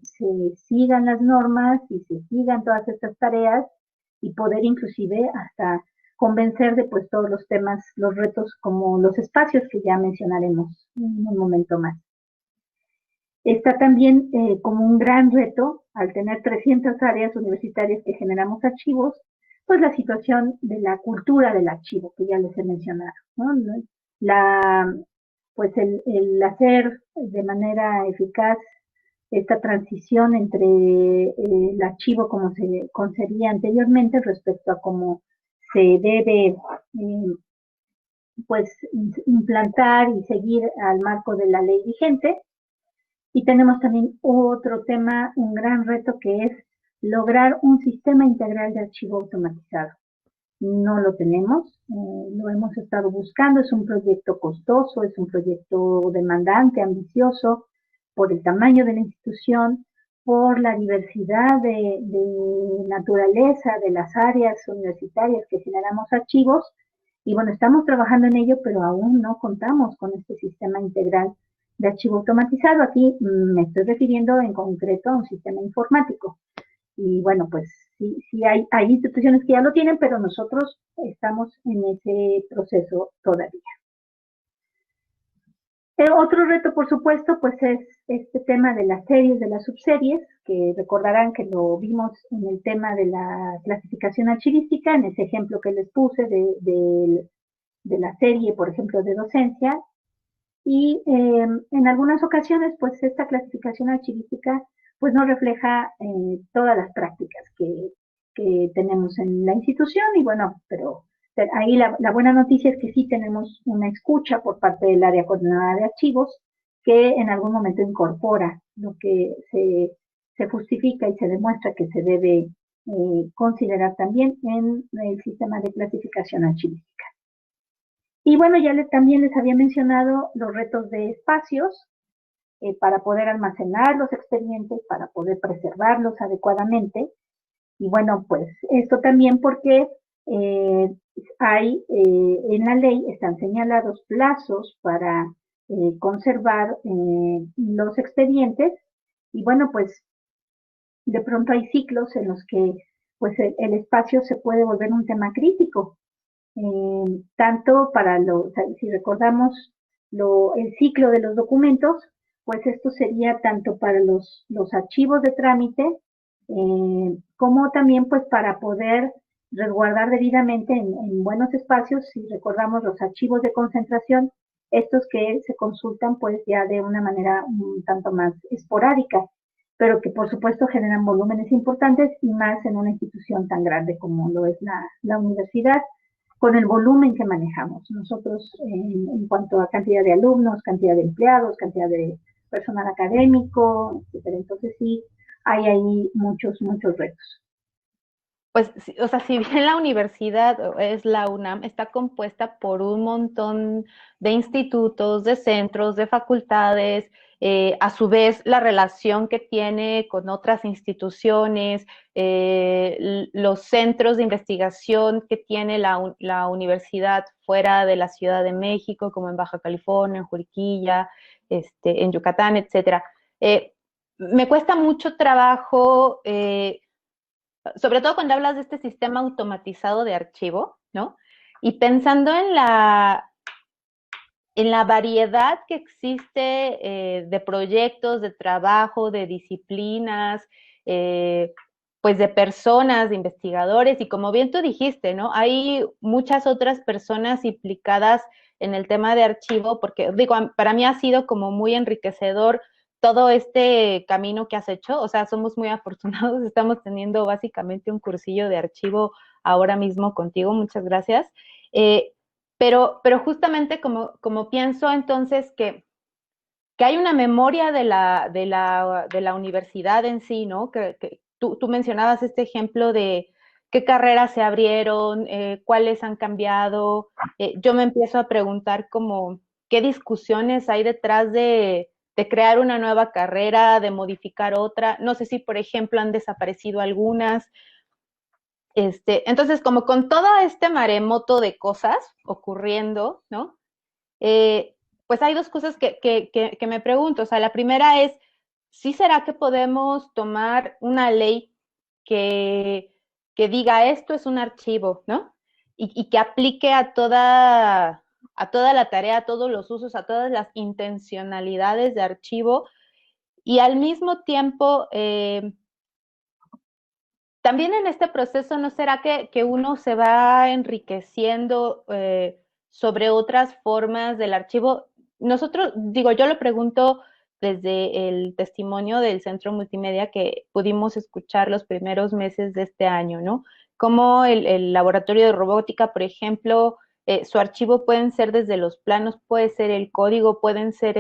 se sigan las normas y se sigan todas estas tareas, y poder inclusive hasta convencer de pues todos los temas, los retos, como los espacios que ya mencionaremos en un momento más. Está también como un gran reto, al tener 300 áreas universitarias que generamos archivos, pues la situación de la cultura del archivo, que ya les he mencionado, ¿no? Pues el hacer de manera eficaz esta transición entre el archivo como se concebía anteriormente respecto a cómo se debe pues implantar y seguir al marco de la ley vigente. Y tenemos también otro tema, un gran reto, que es lograr un sistema integral de archivo automatizado. No lo tenemos, lo hemos estado buscando, es un proyecto costoso, es un proyecto demandante, ambicioso, por el tamaño de la institución, por la diversidad de naturaleza de las áreas universitarias que generamos archivos, y bueno, estamos trabajando en ello, pero aún no contamos con este sistema integral de archivo automatizado. Aquí me estoy refiriendo en concreto a un sistema informático. Y bueno, pues sí hay instituciones que ya lo tienen, pero nosotros estamos en ese proceso todavía. Otro reto, por supuesto, pues es este tema de las series, de las subseries, que recordarán que lo vimos en el tema de la clasificación archivística, en ese ejemplo que les puse de la serie, por ejemplo, de docencia. Y en algunas ocasiones, pues esta clasificación archivística pues no refleja todas las prácticas que tenemos en la institución y bueno, pero ahí la buena noticia es que sí tenemos una escucha por parte del área coordinadora de archivos que en algún momento incorpora lo que se justifica y se demuestra que se debe considerar también en el sistema de clasificación archivística. Y bueno, también les había mencionado los retos de espacios para poder almacenar los expedientes, para poder preservarlos adecuadamente. Y bueno, pues esto también porque en la ley están señalados plazos para conservar los expedientes y bueno, pues de pronto hay ciclos en los que pues el espacio se puede volver un tema crítico, tanto para si recordamos el ciclo de los documentos, pues esto sería tanto para los archivos de trámite, como también pues para poder resguardar debidamente en buenos espacios, si recordamos los archivos de concentración, estos que se consultan pues ya de una manera un tanto más esporádica, pero que por supuesto generan volúmenes importantes y más en una institución tan grande como lo es la universidad, con el volumen que manejamos. Nosotros, en cuanto a cantidad de alumnos, cantidad de empleados, cantidad de personal académico, etc. Entonces sí, hay ahí muchos retos. Pues, o sea, si bien la universidad es la UNAM, está compuesta por un montón de institutos, de centros, de facultades, a su vez la relación que tiene con otras instituciones, los centros de investigación que tiene la universidad fuera de la Ciudad de México, como en Baja California, en Juriquilla, en Yucatán, etcétera. Me cuesta mucho trabajo sobre todo cuando hablas de este sistema automatizado de archivo, ¿no? Y pensando en la variedad que existe de proyectos, de trabajo, de disciplinas, pues de personas, de investigadores, y como bien tú dijiste, ¿no? Hay muchas otras personas implicadas en el tema de archivo, porque digo, para mí ha sido como muy enriquecedor todo este camino que has hecho, o sea, somos muy afortunados, estamos teniendo básicamente un cursillo de archivo ahora mismo contigo, muchas gracias. Pero justamente como pienso entonces que hay una memoria de la universidad en sí, ¿no? Que tú mencionabas este ejemplo de qué carreras se abrieron, cuáles han cambiado. Yo me empiezo a preguntar como qué discusiones hay detrás de crear una nueva carrera, de modificar otra. No sé si, por ejemplo, han desaparecido algunas. Entonces, como con todo este maremoto de cosas ocurriendo, ¿no? Pues hay dos cosas que me pregunto. O sea, la primera es, ¿sí será que podemos tomar una ley que diga esto es un archivo, ¿no? Y que aplique a toda la tarea, a todos los usos, a todas las intencionalidades de archivo y al mismo tiempo también en este proceso, ¿no será que uno se va enriqueciendo sobre otras formas del archivo? Nosotros, digo, yo lo pregunto desde el testimonio del Centro Multimedia que pudimos escuchar los primeros meses de este año, ¿no? Como el laboratorio de robótica, por ejemplo, su archivo pueden ser desde los planos, puede ser el código, pueden ser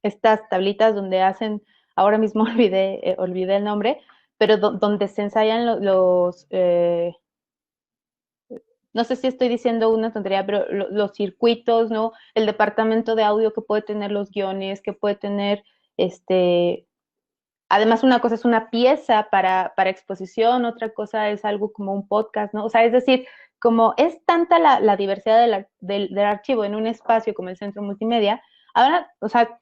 estas tablitas donde hacen, ahora mismo olvidé el nombre, pero donde se ensayan no sé si estoy diciendo una tontería, pero los circuitos, ¿no? El departamento de audio que puede tener los guiones, que puede tener, además una cosa es una pieza para exposición, otra cosa es algo como un podcast, ¿no? O sea, es decir, como es tanta la diversidad del archivo en un espacio como el Centro Multimedia, ahora, o sea,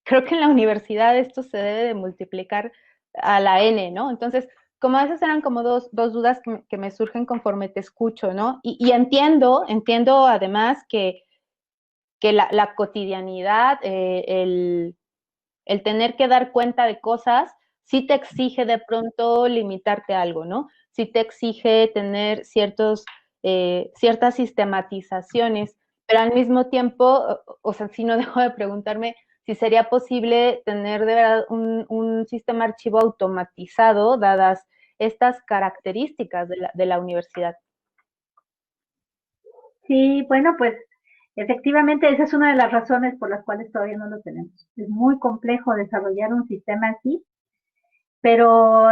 creo que en la universidad esto se debe de multiplicar a la N, ¿no? Entonces, como esas eran como dos dudas que me surgen conforme te escucho, ¿no? Y entiendo además que la cotidianidad, el tener que dar cuenta de cosas, sí te exige de pronto limitarte a algo, ¿no? Sí te exige tener ciertas sistematizaciones, pero al mismo tiempo, o sea, si no dejo de preguntarme si sería posible tener de verdad un sistema archivo automatizado, dadas estas características de la universidad. Sí, bueno, pues efectivamente esa es una de las razones por las cuales todavía no lo tenemos. Es muy complejo desarrollar un sistema así, pero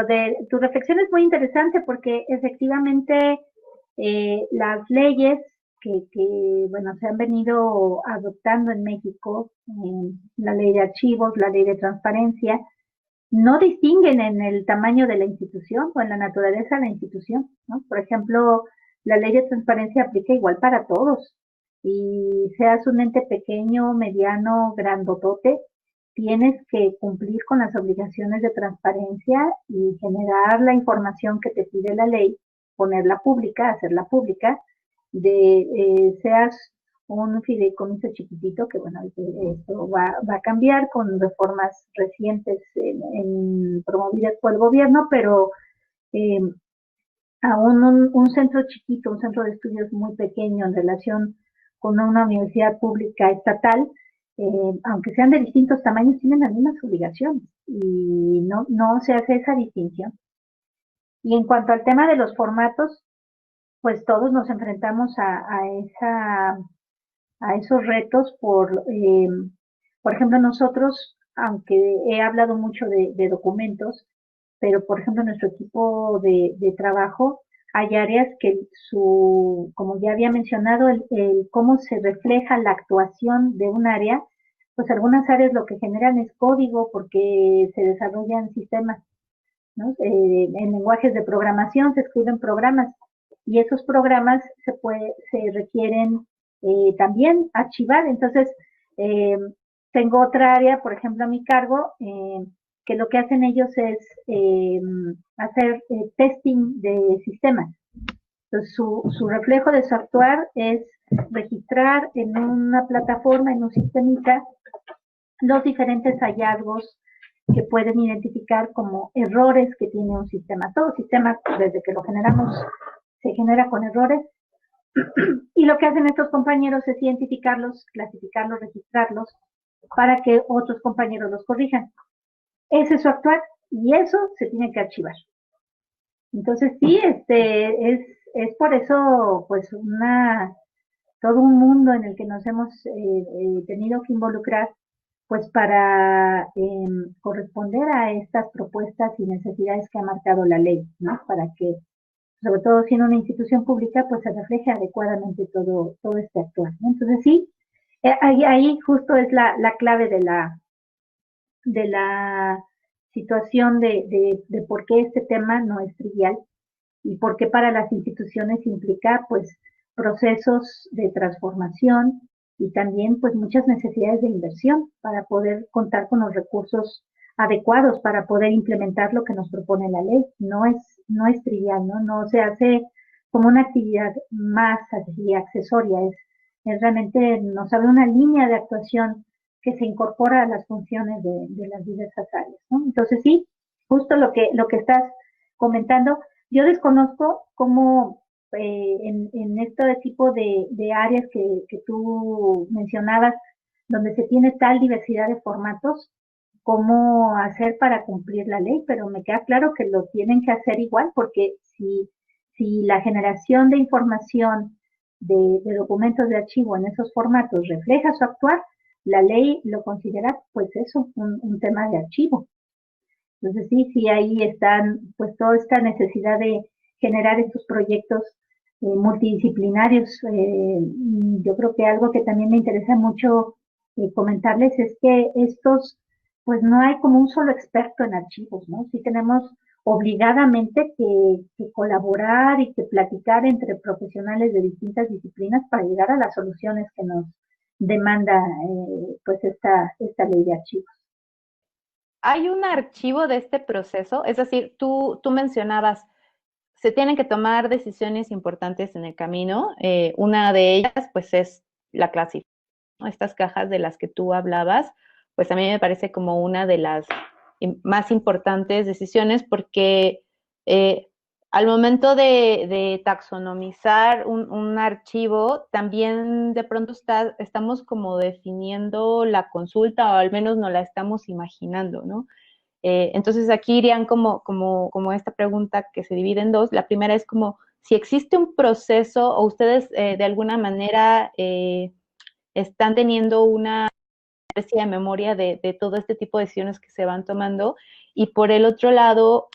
tu reflexión es muy interesante porque efectivamente las leyes bueno, se han venido adoptando en México, la ley de archivos, la ley de transparencia, no distinguen en el tamaño de la institución o en la naturaleza de la institución, ¿no? Por ejemplo, la ley de transparencia aplica igual para todos y seas un ente pequeño, mediano, grandotote, tienes que cumplir con las obligaciones de transparencia y generar la información que te pide la ley, ponerla pública, hacerla pública, seas un fideicomiso chiquitito, que bueno, esto va a cambiar con reformas recientes promovidas por el gobierno, pero eh, aún un centro chiquito, un centro de estudios muy pequeño en relación con una universidad pública estatal, aunque sean de distintos tamaños, tienen las mismas obligaciones y no se hace esa distinción. Y en cuanto al tema de los formatos, pues todos nos enfrentamos a esos retos por ejemplo, nosotros, aunque he hablado mucho de documentos, pero por ejemplo, nuestro equipo de trabajo, hay áreas que como ya había mencionado, cómo se refleja la actuación de un área, pues algunas áreas lo que generan es código porque se desarrollan sistemas, ¿no? En lenguajes de programación se escriben programas y esos programas se requieren también archivar. Entonces, eh, tengo otra área, por ejemplo, a mi cargo, que lo que hacen ellos es hacer testing de sistemas. Entonces, su reflejo de su actuar es registrar en una plataforma, en un sistemita, los diferentes hallazgos que pueden identificar como errores que tiene un sistema. Todo sistema, desde que lo generamos, se genera con errores. Y lo que hacen estos compañeros es identificarlos, clasificarlos, registrarlos, para que otros compañeros los corrijan. Ese es su actuar y eso se tiene que archivar. Entonces sí, es por eso pues todo un mundo en el que nos hemos tenido que involucrar pues para corresponder a estas propuestas y necesidades que ha marcado la ley, ¿no? Para que, sobre todo siendo una institución pública, pues se refleje adecuadamente todo este actuar, ¿no? Entonces sí, ahí justo es la clave de la situación de por qué este tema no es trivial y por qué para las instituciones implica pues procesos de transformación y también pues muchas necesidades de inversión para poder contar con los recursos adecuados para poder implementar lo que nos propone la ley. No es trivial, ¿no? No se hace como una actividad más así accesoria, es realmente nos abre una línea de actuación que se incorpora a las funciones de las diversas áreas, ¿no? Entonces sí, justo lo que estás comentando, yo desconozco cómo en este tipo de áreas que tú mencionabas, donde se tiene tal diversidad de formatos, cómo hacer para cumplir la ley, pero me queda claro que lo tienen que hacer igual, porque si la generación de información de documentos de archivo en esos formatos refleja su actuar, la ley lo considera, pues eso, un tema de archivo. Entonces sí, ahí están, pues toda esta necesidad de generar estos proyectos multidisciplinarios. Yo creo que algo que también me interesa mucho comentarles es que estos, pues no hay como un solo experto en archivos, ¿no? Sí tenemos obligadamente que colaborar y que platicar entre profesionales de distintas disciplinas para llegar a las soluciones que nos demanda pues esta ley de archivos. ¿Hay un archivo de este proceso? Es decir, tú mencionabas, se tienen que tomar decisiones importantes en el camino. Una de ellas, pues, es la clasificación Estas cajas de las que tú hablabas, pues a mí me parece como una de las más importantes decisiones porque al momento de taxonomizar un archivo, también de pronto estamos como definiendo la consulta o al menos no la estamos imaginando, ¿no? Entonces aquí irían como esta pregunta que se divide en dos. La primera es como si existe un proceso o ustedes de alguna manera están teniendo una especie de memoria de todo este tipo de decisiones que se van tomando. Y por el otro lado,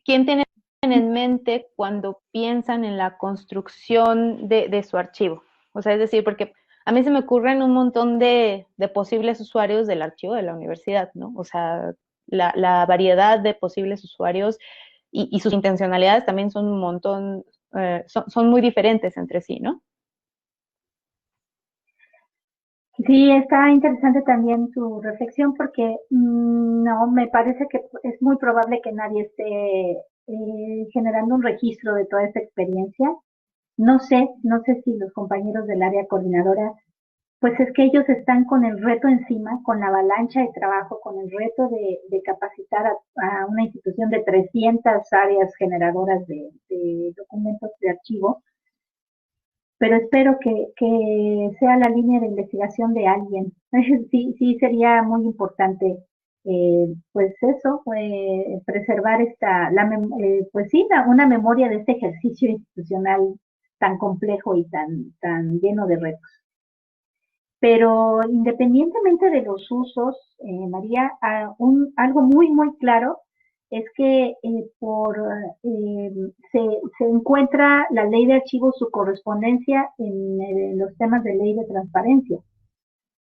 ¿quién tiene en mente cuando piensan en la construcción de su archivo? O sea, es decir, porque a mí se me ocurren un montón de posibles usuarios del archivo de la universidad, ¿no? O sea, la variedad de posibles usuarios y sus intencionalidades también son un montón, son muy diferentes entre sí, ¿no? Sí, está interesante también tu reflexión porque no, me parece que es muy probable que nadie esté generando un registro de toda esta experiencia. No sé si los compañeros del área coordinadora, pues es que ellos están con el reto encima, con la avalancha de trabajo, con el reto de capacitar a una institución de 300 áreas generadoras de documentos de archivo, pero espero que sea la línea de investigación de alguien. Sí, sí sería muy importante, pues eso, preservar pues sí, una memoria de este ejercicio institucional tan complejo y tan lleno de retos. Pero independientemente de los usos, María, algo muy claro es que eh, se, se encuentra la ley de archivos su correspondencia en los temas de ley de transparencia,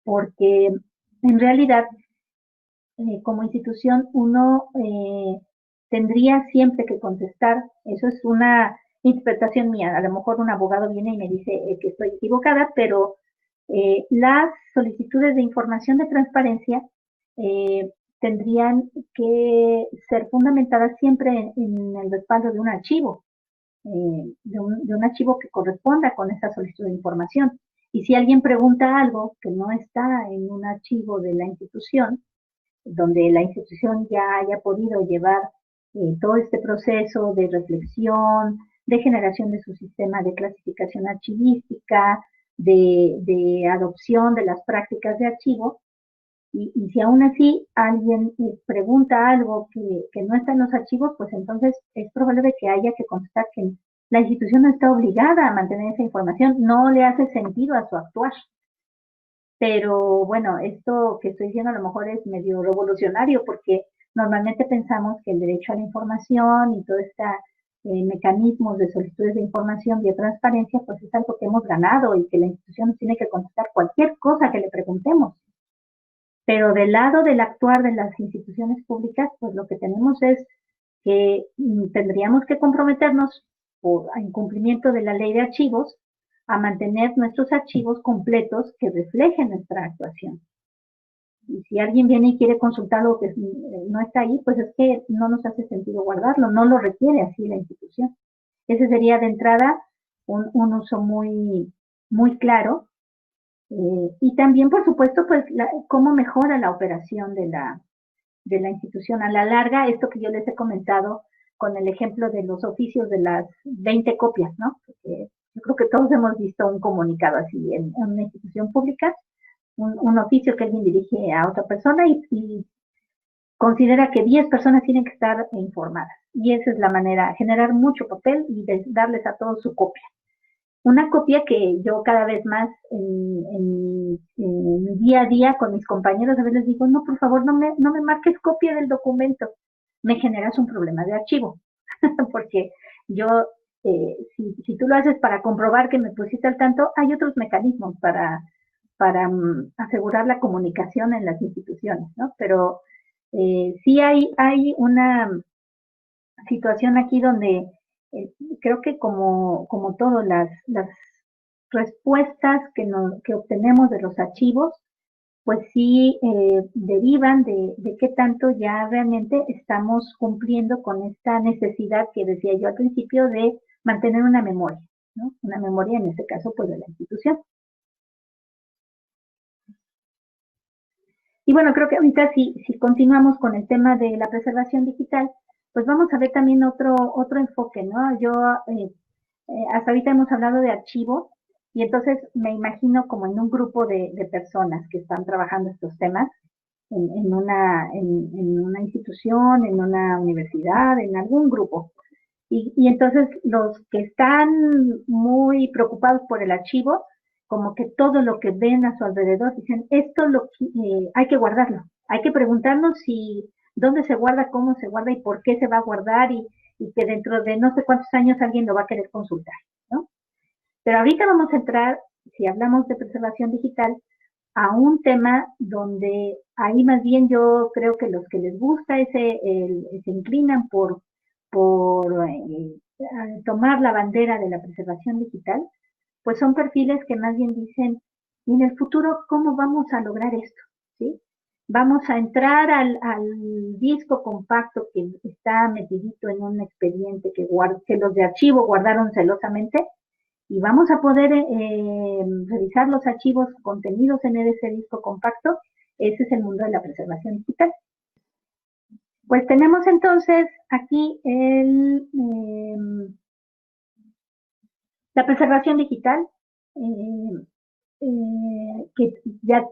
porque en realidad como institución uno tendría siempre que contestar, eso es una interpretación mía, a lo mejor un abogado viene y me dice que estoy equivocada, pero las solicitudes de información de transparencia eh, tendrían que ser fundamentadas siempre en el respaldo de un archivo, de un archivo que corresponda con esa solicitud de información. Y si alguien pregunta algo que no está en un archivo de la institución, donde la institución ya haya podido llevar todo este proceso de reflexión, de generación de su sistema de clasificación archivística, de adopción de las prácticas de archivo, y si aún así alguien pregunta algo que no está en los archivos, pues entonces es probable que haya que contestar que la institución no está obligada a mantener esa información, no le hace sentido a su actuar. Pero bueno, esto que estoy diciendo a lo mejor es medio revolucionario porque normalmente pensamos que el derecho a la información y todo este mecanismos de solicitudes de información vía transparencia, pues es algo que hemos ganado y que la institución tiene que contestar cualquier cosa que le preguntemos. Pero del lado del actuar de las instituciones públicas, pues lo que tenemos es que tendríamos que comprometernos por incumplimiento de la ley de archivos a mantener nuestros archivos completos que reflejen nuestra actuación. Y si alguien viene y quiere consultar algo que no está ahí, pues es que no nos hace sentido guardarlo, no lo requiere así la institución. Ese sería de entrada un uso muy claro. Y también, por supuesto, pues cómo mejora la operación de la institución. A la larga, esto que yo les he comentado con el ejemplo de los oficios de las 20 copias, ¿no? Porque yo creo que todos hemos visto un comunicado así en una institución pública, un oficio que alguien dirige a otra persona y considera que 10 personas tienen que estar informadas. Y esa es la manera, generar mucho papel y darles a todos su copia. Una copia que yo cada vez más en mi día a día con mis compañeros a veces les digo, no, por favor, no me marques copia del documento, me generas un problema de archivo, porque yo, si tú lo haces para comprobar que me pusiste al tanto, hay otros mecanismos para asegurar la comunicación en las instituciones, ¿no? Pero sí hay una situación aquí donde creo que como todo, las respuestas que obtenemos de los archivos, pues sí derivan de qué tanto ya realmente estamos cumpliendo con esta necesidad que decía yo al principio de mantener una memoria, ¿no? Una memoria en este caso pues de la institución. Y bueno, creo que ahorita si continuamos con el tema de la preservación digital, pues vamos a ver también otro enfoque, ¿no? Yo, hasta ahorita hemos hablado de archivos y entonces me imagino como en un grupo de personas que están trabajando estos temas en una institución, en una universidad, en algún grupo. Y entonces los que están muy preocupados por el archivo, como que todo lo que ven a su alrededor, dicen, esto hay que guardarlo. Hay que preguntarnos si dónde se guarda, cómo se guarda y por qué se va a guardar y que dentro de no sé cuántos años alguien lo va a querer consultar, ¿no? Pero ahorita vamos a entrar, si hablamos de preservación digital, a un tema donde ahí más bien yo creo que los que les gusta se inclinan por tomar la bandera de la preservación digital, pues son perfiles que más bien dicen, ¿y en el futuro cómo vamos a lograr esto? ¿Sí? Vamos a entrar al disco compacto que está metidito en un expediente que los de archivo guardaron celosamente y vamos a poder revisar los archivos contenidos en ese disco compacto. Ese es el mundo de la preservación digital. Pues tenemos entonces aquí la preservación digital, que ya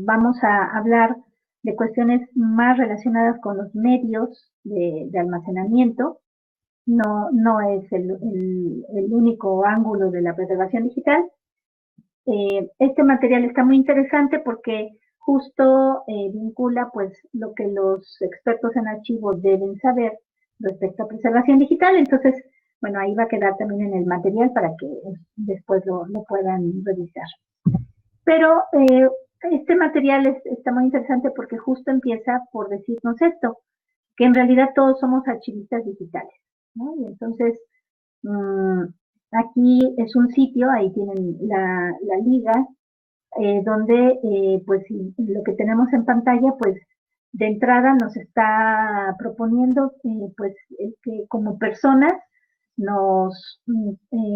vamos a hablar de cuestiones más relacionadas con los medios de almacenamiento. No es el único ángulo de la preservación digital. Este material está muy interesante porque justo vincula pues lo que los expertos en archivos deben saber respecto a preservación digital. Entonces, bueno, ahí va a quedar también en el material para que después lo puedan revisar. Pero este material está muy interesante porque justo empieza por decirnos esto, que en realidad todos somos archivistas digitales, ¿no? Y entonces, aquí es un sitio, ahí tienen la liga, donde pues lo que tenemos en pantalla, pues de entrada nos está proponiendo pues que como personas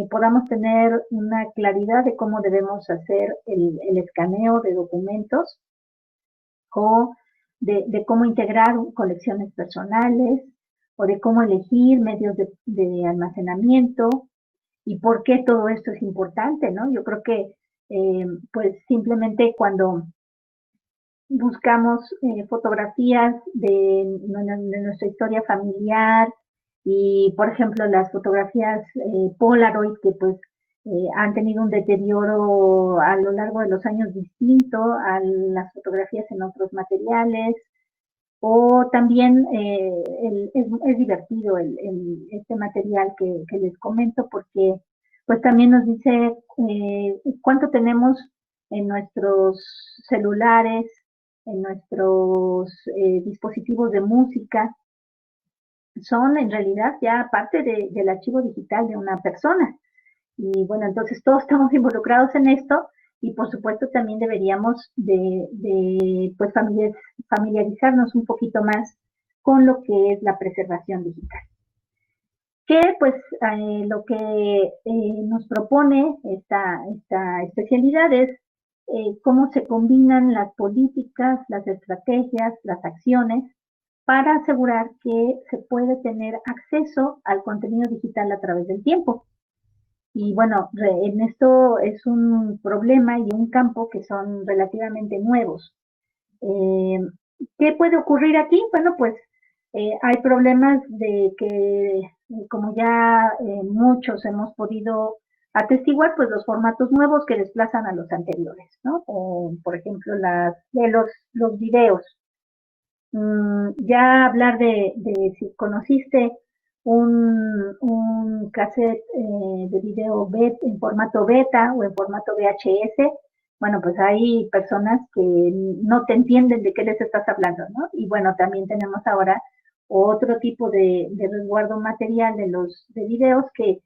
podamos tener una claridad de cómo debemos hacer el escaneo de documentos o de cómo integrar colecciones personales o de cómo elegir medios de almacenamiento y por qué todo esto es importante, ¿no? Yo creo que pues simplemente cuando buscamos fotografías de nuestra historia familiar y, por ejemplo, las fotografías Polaroid que pues han tenido un deterioro a lo largo de los años distinto a las fotografías en otros materiales, o también es divertido este material que les comento porque pues también nos dice cuánto tenemos en nuestros celulares, en nuestros dispositivos de música. Son en realidad ya parte del archivo digital de una persona. Y bueno, entonces todos estamos involucrados en esto y por supuesto también deberíamos de pues familiarizarnos un poquito más con lo que es la preservación digital. Que pues lo que nos propone esta especialidad es cómo se combinan las políticas, las estrategias, las acciones para asegurar que se puede tener acceso al contenido digital a través del tiempo. Y bueno, en esto es un problema y un campo que son relativamente nuevos. Eh, ¿Qué puede ocurrir aquí? Bueno, pues hay problemas de que, como ya muchos hemos podido atestiguar, pues los formatos nuevos que desplazan a los anteriores, ¿no? O, por ejemplo, los videos. Ya hablar de si conociste un cassette de video en formato beta o en formato VHS, bueno, pues hay personas que no te entienden de qué les estás hablando, ¿no? Y bueno, también tenemos ahora otro tipo de resguardo material de videos que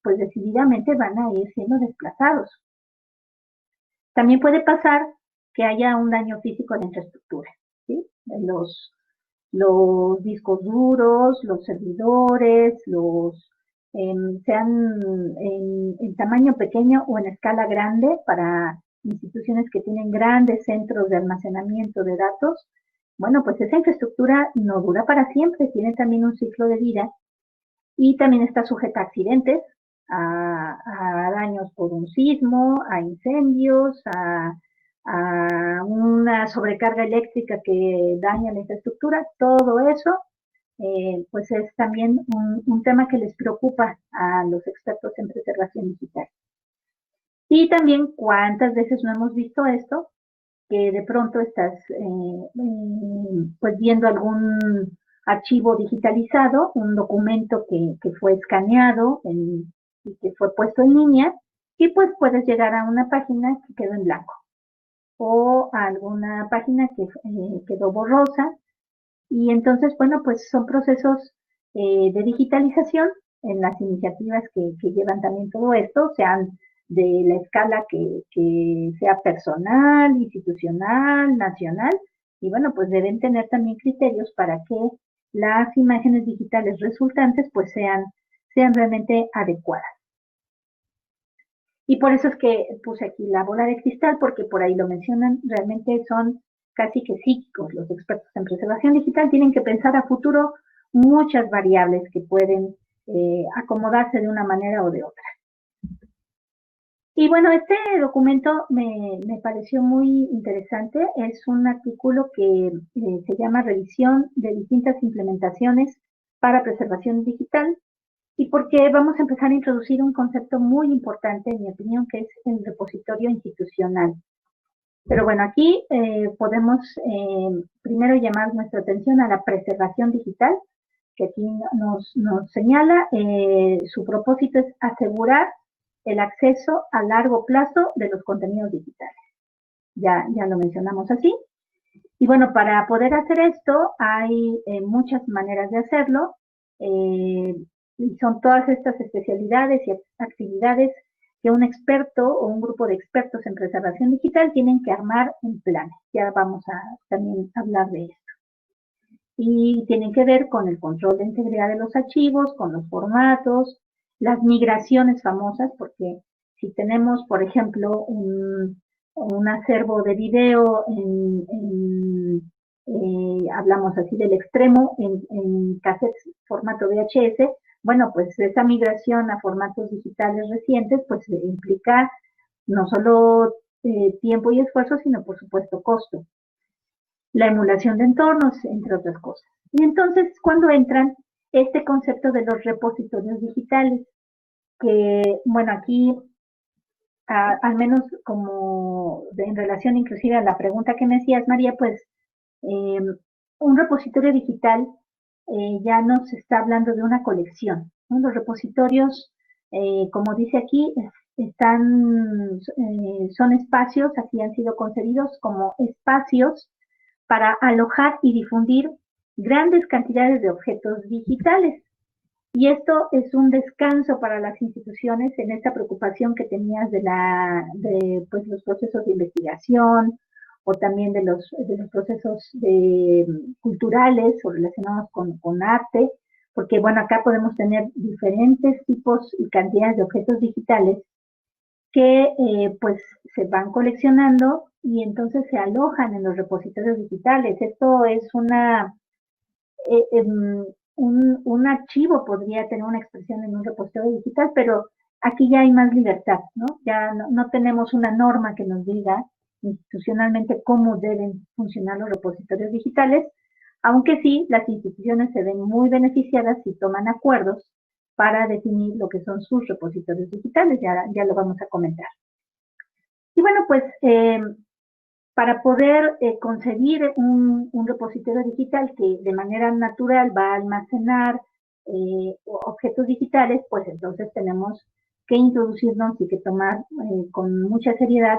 pues decididamente van a ir siendo desplazados. También puede pasar que haya un daño físico en la infraestructura, ¿sí? Los discos duros, los servidores, sean en tamaño pequeño o en escala grande para instituciones que tienen grandes centros de almacenamiento de datos, bueno, pues esa infraestructura no dura para siempre, tiene también un ciclo de vida y también está sujeta a accidentes, a daños por un sismo, a incendios, a una sobrecarga eléctrica que daña la infraestructura, todo eso pues es también un tema que les preocupa a los expertos en preservación digital. Y también cuántas veces no hemos visto esto, que de pronto estás pues viendo algún archivo digitalizado, un documento que fue escaneado y que fue puesto en línea, y pues puedes llegar a una página que quedó en blanco o a alguna página que quedó borrosa. Y entonces, bueno, pues son procesos de digitalización en las iniciativas que llevan también todo esto, sean de la escala que sea personal, institucional, nacional, y bueno, pues deben tener también criterios para que las imágenes digitales resultantes pues sean realmente adecuadas. Y por eso es que puse aquí la bola de cristal, porque por ahí lo mencionan, realmente son casi que psíquicos. Los expertos en preservación digital tienen que pensar a futuro muchas variables que pueden acomodarse de una manera o de otra. Y bueno, este documento me pareció muy interesante. Es un artículo que se llama Revisión de distintas implementaciones para preservación digital, y porque vamos a empezar a introducir un concepto muy importante, en mi opinión, que es el repositorio institucional. Pero bueno, aquí podemos primero llamar nuestra atención a la preservación digital, que aquí nos señala, su propósito es asegurar el acceso a largo plazo de los contenidos digitales. Ya lo mencionamos así. Y bueno, para poder hacer esto hay muchas maneras de hacerlo. Y son todas estas especialidades y actividades que un experto o un grupo de expertos en preservación digital tienen que armar en planes. Ya vamos a también hablar de esto. Y tienen que ver con el control de integridad de los archivos, con los formatos, las migraciones famosas, porque si tenemos, por ejemplo, un acervo de video hablamos así del extremo en cassettes formato VHS, bueno, pues esa migración a formatos digitales recientes pues implica no solo tiempo y esfuerzo, sino por supuesto costo. La emulación de entornos, entre otras cosas. Y entonces cuando entran este concepto de los repositorios digitales, que bueno, aquí al menos como en relación inclusive a la pregunta que me hacías, María, pues un repositorio digital ya no se está hablando de una colección, ¿no? Los repositorios, como dice aquí, son espacios, así han sido concebidos como espacios para alojar y difundir grandes cantidades de objetos digitales. Y esto es un descanso para las instituciones en esta preocupación que tenías de pues, los procesos de investigación o también de los procesos culturales o relacionados con arte, porque bueno, acá podemos tener diferentes tipos y cantidades de objetos digitales que pues se van coleccionando y entonces se alojan en los repositorios digitales. Esto es un archivo podría tener una expresión en un repositorio digital, pero aquí ya hay más libertad, ¿no? Ya no tenemos una norma que nos diga institucionalmente cómo deben funcionar los repositorios digitales, aunque sí las instituciones se ven muy beneficiadas si toman acuerdos para definir lo que son sus repositorios digitales, ya lo vamos a comentar. Y bueno, pues para poder concebir un repositorio digital que de manera natural va a almacenar objetos digitales, pues entonces tenemos que introducirnos y que tomar con mucha seriedad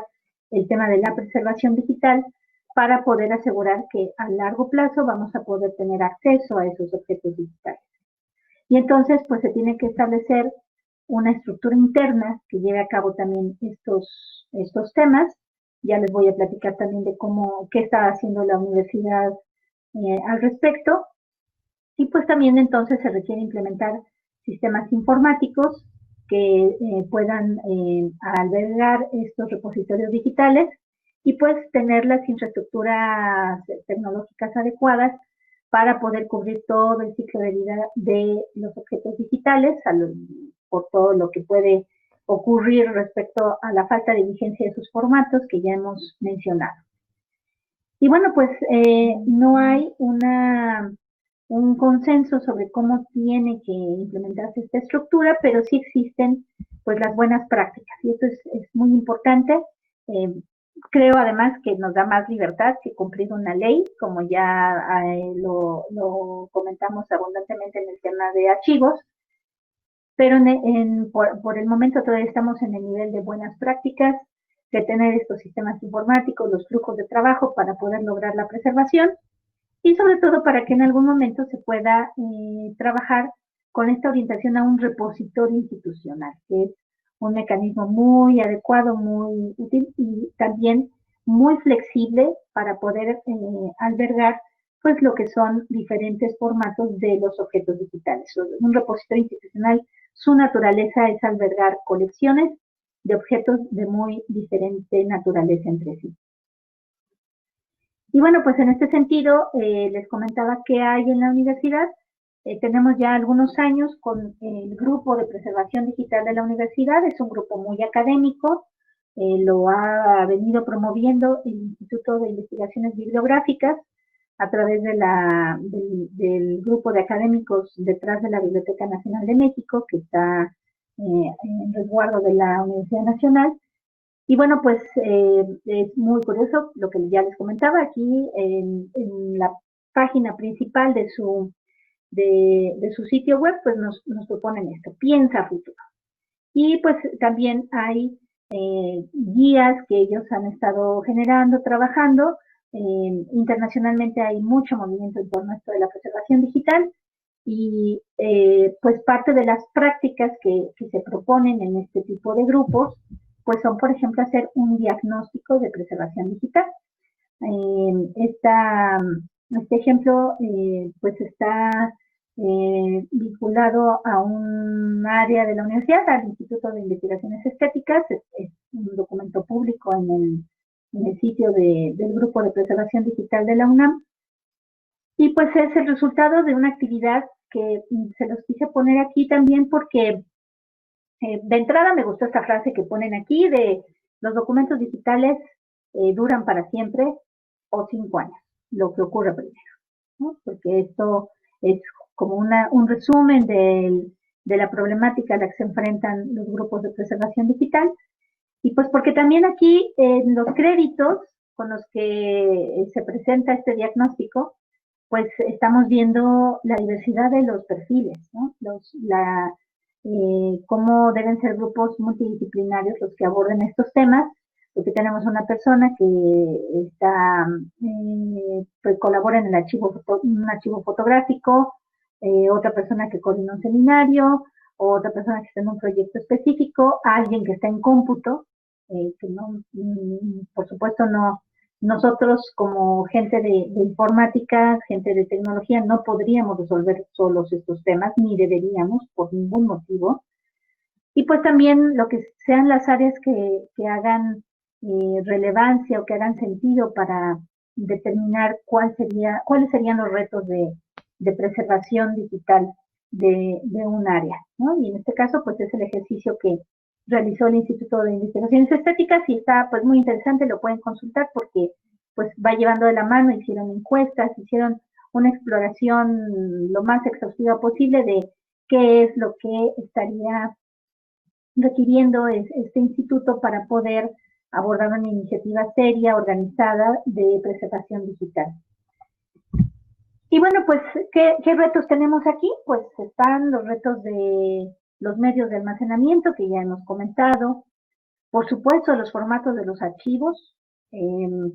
el tema de la preservación digital para poder asegurar que a largo plazo vamos a poder tener acceso a esos objetos digitales. Y entonces, pues se tiene que establecer una estructura interna que lleve a cabo también estos temas. Ya les voy a platicar también de qué está haciendo la universidad al respecto. Y pues también entonces se requiere implementar sistemas informáticos que puedan albergar estos repositorios digitales y pues tener las infraestructuras tecnológicas adecuadas para poder cubrir todo el ciclo de vida de los objetos digitales, por todo lo que puede ocurrir respecto a la falta de vigencia de sus formatos que ya hemos mencionado. Y bueno, pues no hay un consenso sobre cómo tiene que implementarse esta estructura, pero sí existen pues las buenas prácticas y esto es muy importante. Creo además que nos da más libertad que cumplir una ley, como ya lo comentamos abundantemente en el tema de archivos, pero por el momento todavía estamos en el nivel de buenas prácticas, de tener estos sistemas informáticos, los flujos de trabajo para poder lograr la preservación y sobre todo para que en algún momento se pueda trabajar con esta orientación a un repositorio institucional, que es un mecanismo muy adecuado, muy útil y también muy flexible para poder albergar pues lo que son diferentes formatos de los objetos digitales. Un repositorio institucional, su naturaleza es albergar colecciones de objetos de muy diferente naturaleza entre sí. Y bueno, pues en este sentido, les comentaba que hay en la universidad. Tenemos ya algunos años con el grupo de preservación digital de la universidad. Es un grupo muy académico. Lo ha venido promoviendo el Instituto de Investigaciones Bibliográficas a través del grupo de académicos detrás de la Biblioteca Nacional de México, que está en resguardo de la Universidad Nacional. Y bueno, pues es muy curioso lo que ya les comentaba aquí en la página principal de su sitio web, pues nos proponen esto, piensa futuro. Y pues también hay guías que ellos han estado generando, trabajando. Internacionalmente hay mucho movimiento en torno a esto de la preservación digital y pues parte de las prácticas que se proponen en este tipo de grupos pues son, por ejemplo, hacer un diagnóstico de preservación digital. Este ejemplo pues está vinculado a un área de la universidad, al Instituto de Investigaciones Estéticas. Es un documento público en el sitio del Grupo de Preservación Digital de la UNAM. Y pues es el resultado de una actividad que se los quise poner aquí también porque de entrada me gustó esta frase que ponen aquí de los documentos digitales duran para siempre o 5 años, lo que ocurre primero, ¿no? Porque esto es como un resumen de la problemática a la que se enfrentan los grupos de preservación digital y pues porque también aquí en los créditos con los que se presenta este diagnóstico pues estamos viendo la diversidad de los perfiles, ¿no? Cómo deben ser grupos multidisciplinarios los que aborden estos temas, porque tenemos una persona que está, pues colabora en un archivo fotográfico, otra persona que coordina un seminario, otra persona que está en un proyecto específico, alguien que está en cómputo, que no, por supuesto no, nosotros como gente de informática, gente de tecnología, no podríamos resolver solos estos temas, ni deberíamos por ningún motivo. Y pues también lo que sean las áreas que hagan relevancia o que hagan sentido para determinar cuáles serían los retos de preservación digital de un área, ¿no? Y en este caso, pues es el ejercicio que realizó el Instituto de Investigaciones Estéticas y está pues muy interesante, lo pueden consultar porque pues va llevando de la mano, hicieron encuestas, hicieron una exploración lo más exhaustiva posible de qué es lo que estaría requiriendo este instituto para poder abordar una iniciativa seria, organizada de preservación digital. Y bueno, pues, ¿qué retos tenemos aquí? Pues están los retos de los medios de almacenamiento que ya hemos comentado, por supuesto los formatos de los archivos.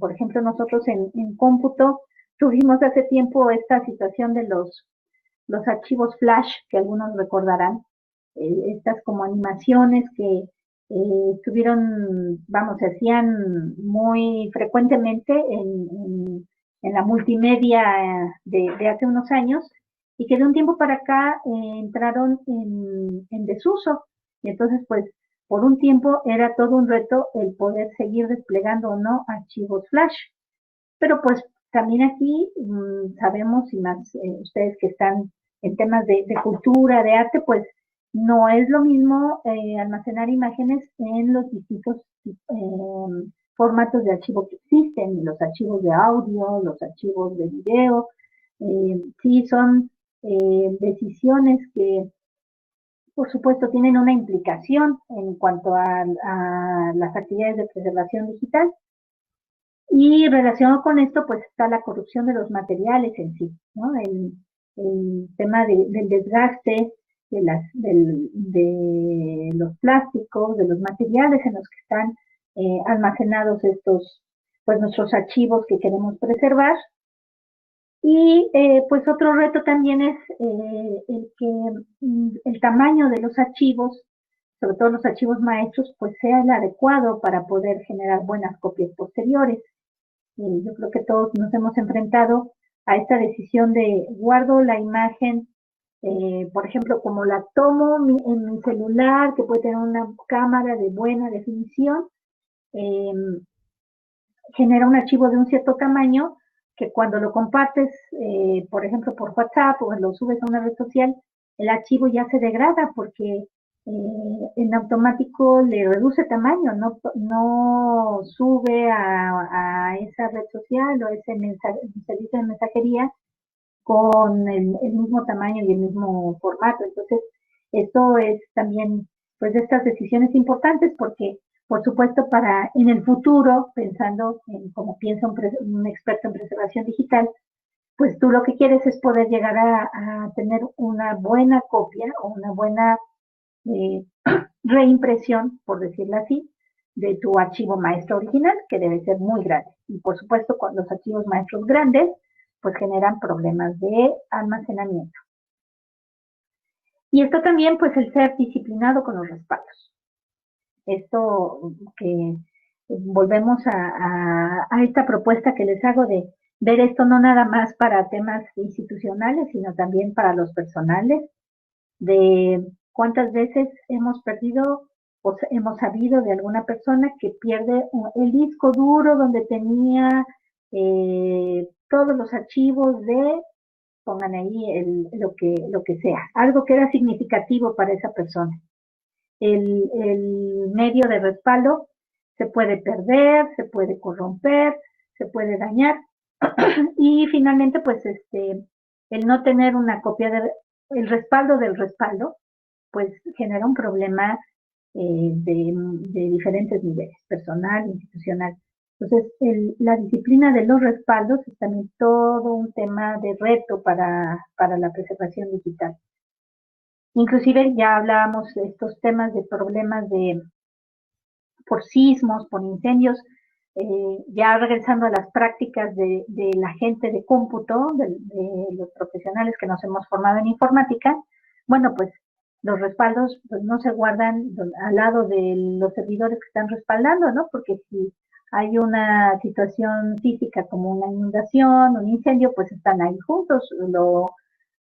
Por ejemplo, nosotros en cómputo tuvimos hace tiempo esta situación de los archivos flash, que algunos recordarán, estas como animaciones que se hacían muy frecuentemente en la multimedia de hace unos años y que de un tiempo para acá entraron en desuso. Y entonces, pues, por un tiempo era todo un reto el poder seguir desplegando o no archivos flash. Pero pues también aquí sabemos, y más ustedes que están en temas de cultura, de arte, pues no es lo mismo almacenar imágenes en los distintos formatos de archivo que existen, los archivos de audio, los archivos de video. Sí, son decisiones que, por supuesto, tienen una implicación en cuanto a las actividades de preservación digital. Y relacionado con esto, pues está la corrupción de los materiales en sí, ¿no? El tema del desgaste de los plásticos, de los materiales en los que están almacenados estos, pues nuestros archivos que queremos preservar. Y pues otro reto también es el que el tamaño de los archivos, sobre todo los archivos maestros, pues sea el adecuado para poder generar buenas copias posteriores. Yo creo que todos nos hemos enfrentado a esta decisión de guardo la imagen, por ejemplo, como la tomo en mi celular, que puede tener una cámara de buena definición, eh, genera un archivo de un cierto tamaño que cuando lo compartes, por ejemplo, por WhatsApp o lo subes a una red social, el archivo ya se degrada porque en automático le reduce tamaño, no sube a esa red social o ese servicio de mensajería con el mismo tamaño y el mismo formato. Entonces, esto es también, pues, de estas decisiones importantes porque, por supuesto, para en el futuro, pensando en como piensa un experto en preservación digital, pues tú lo que quieres es poder llegar a tener una buena copia o una buena eh, reimpresión, por decirlo así, de tu archivo maestro original, que debe ser muy grande. Y por supuesto, con los archivos maestros grandes, pues generan problemas de almacenamiento. Y esto también, pues el ser disciplinado con los respaldos. Esto que volvemos a esta propuesta que les hago de ver esto no nada más para temas institucionales, sino también para los personales, de cuántas veces hemos perdido o hemos sabido de alguna persona que pierde el disco duro donde tenía todos los archivos de, pongan ahí lo que sea, algo que era significativo para esa persona. El medio de respaldo se puede perder, se puede corromper, se puede dañar y finalmente pues el no tener una copia el respaldo del respaldo pues genera un problema de diferentes niveles, personal, institucional. Entonces, la disciplina de los respaldos es también todo un tema de reto para la preservación digital. Inclusive ya hablábamos de estos temas de problemas por sismos, por incendios, ya regresando a las prácticas de la gente de cómputo, de los profesionales que nos hemos formado en informática, bueno, pues los respaldos pues, no se guardan al lado de los servidores que están respaldando, ¿no? Porque si hay una situación física como una inundación, un incendio, pues están ahí juntos.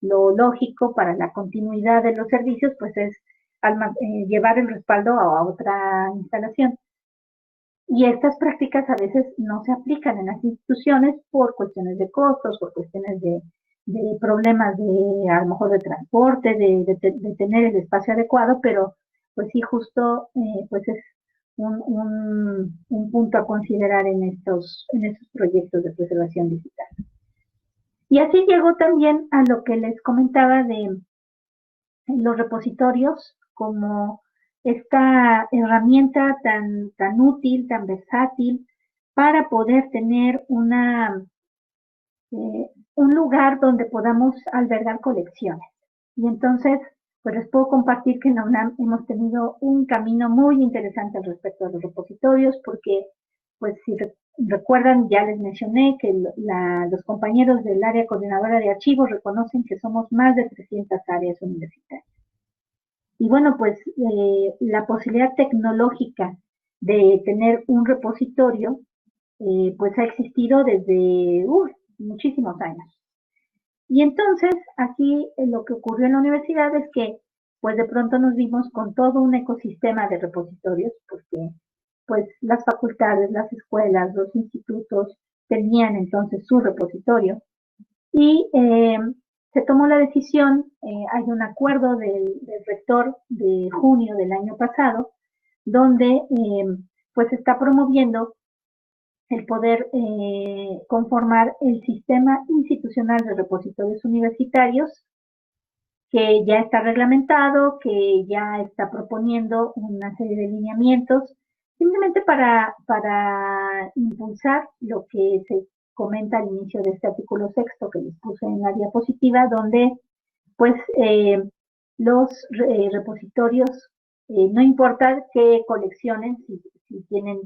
Lo lógico para la continuidad de los servicios, pues es llevar el respaldo a otra instalación. Y estas prácticas a veces no se aplican en las instituciones por cuestiones de costos, por cuestiones de problemas a lo mejor de transporte, de tener el espacio adecuado, pero pues sí, justo pues es un punto a considerar en estos proyectos de preservación digital. Y así llegó también a lo que les comentaba de los repositorios como esta herramienta tan útil, tan versátil, para poder tener un lugar donde podamos albergar colecciones. Y entonces, pues les puedo compartir que en la UNAM hemos tenido un camino muy interesante al respecto de los repositorios, porque, pues si recuerdan, ya les mencioné que los compañeros del área coordinadora de archivos reconocen que somos más de 300 áreas universitarias. Y bueno, pues la posibilidad tecnológica de tener un repositorio, pues ha existido desde muchísimos años. Y entonces, aquí lo que ocurrió en la universidad es que pues de pronto nos vimos con todo un ecosistema de repositorios, porque pues las facultades, las escuelas, los institutos tenían entonces su repositorio y se tomó la decisión, hay un acuerdo del rector de junio del año pasado, donde pues está promoviendo el poder conformar el sistema institucional de repositorios universitarios, que ya está reglamentado, que ya está proponiendo una serie de lineamientos, simplemente para impulsar lo que se comenta al inicio de este artículo sexto que les puse en la diapositiva, donde pues los repositorios, no importa qué coleccionen, si tienen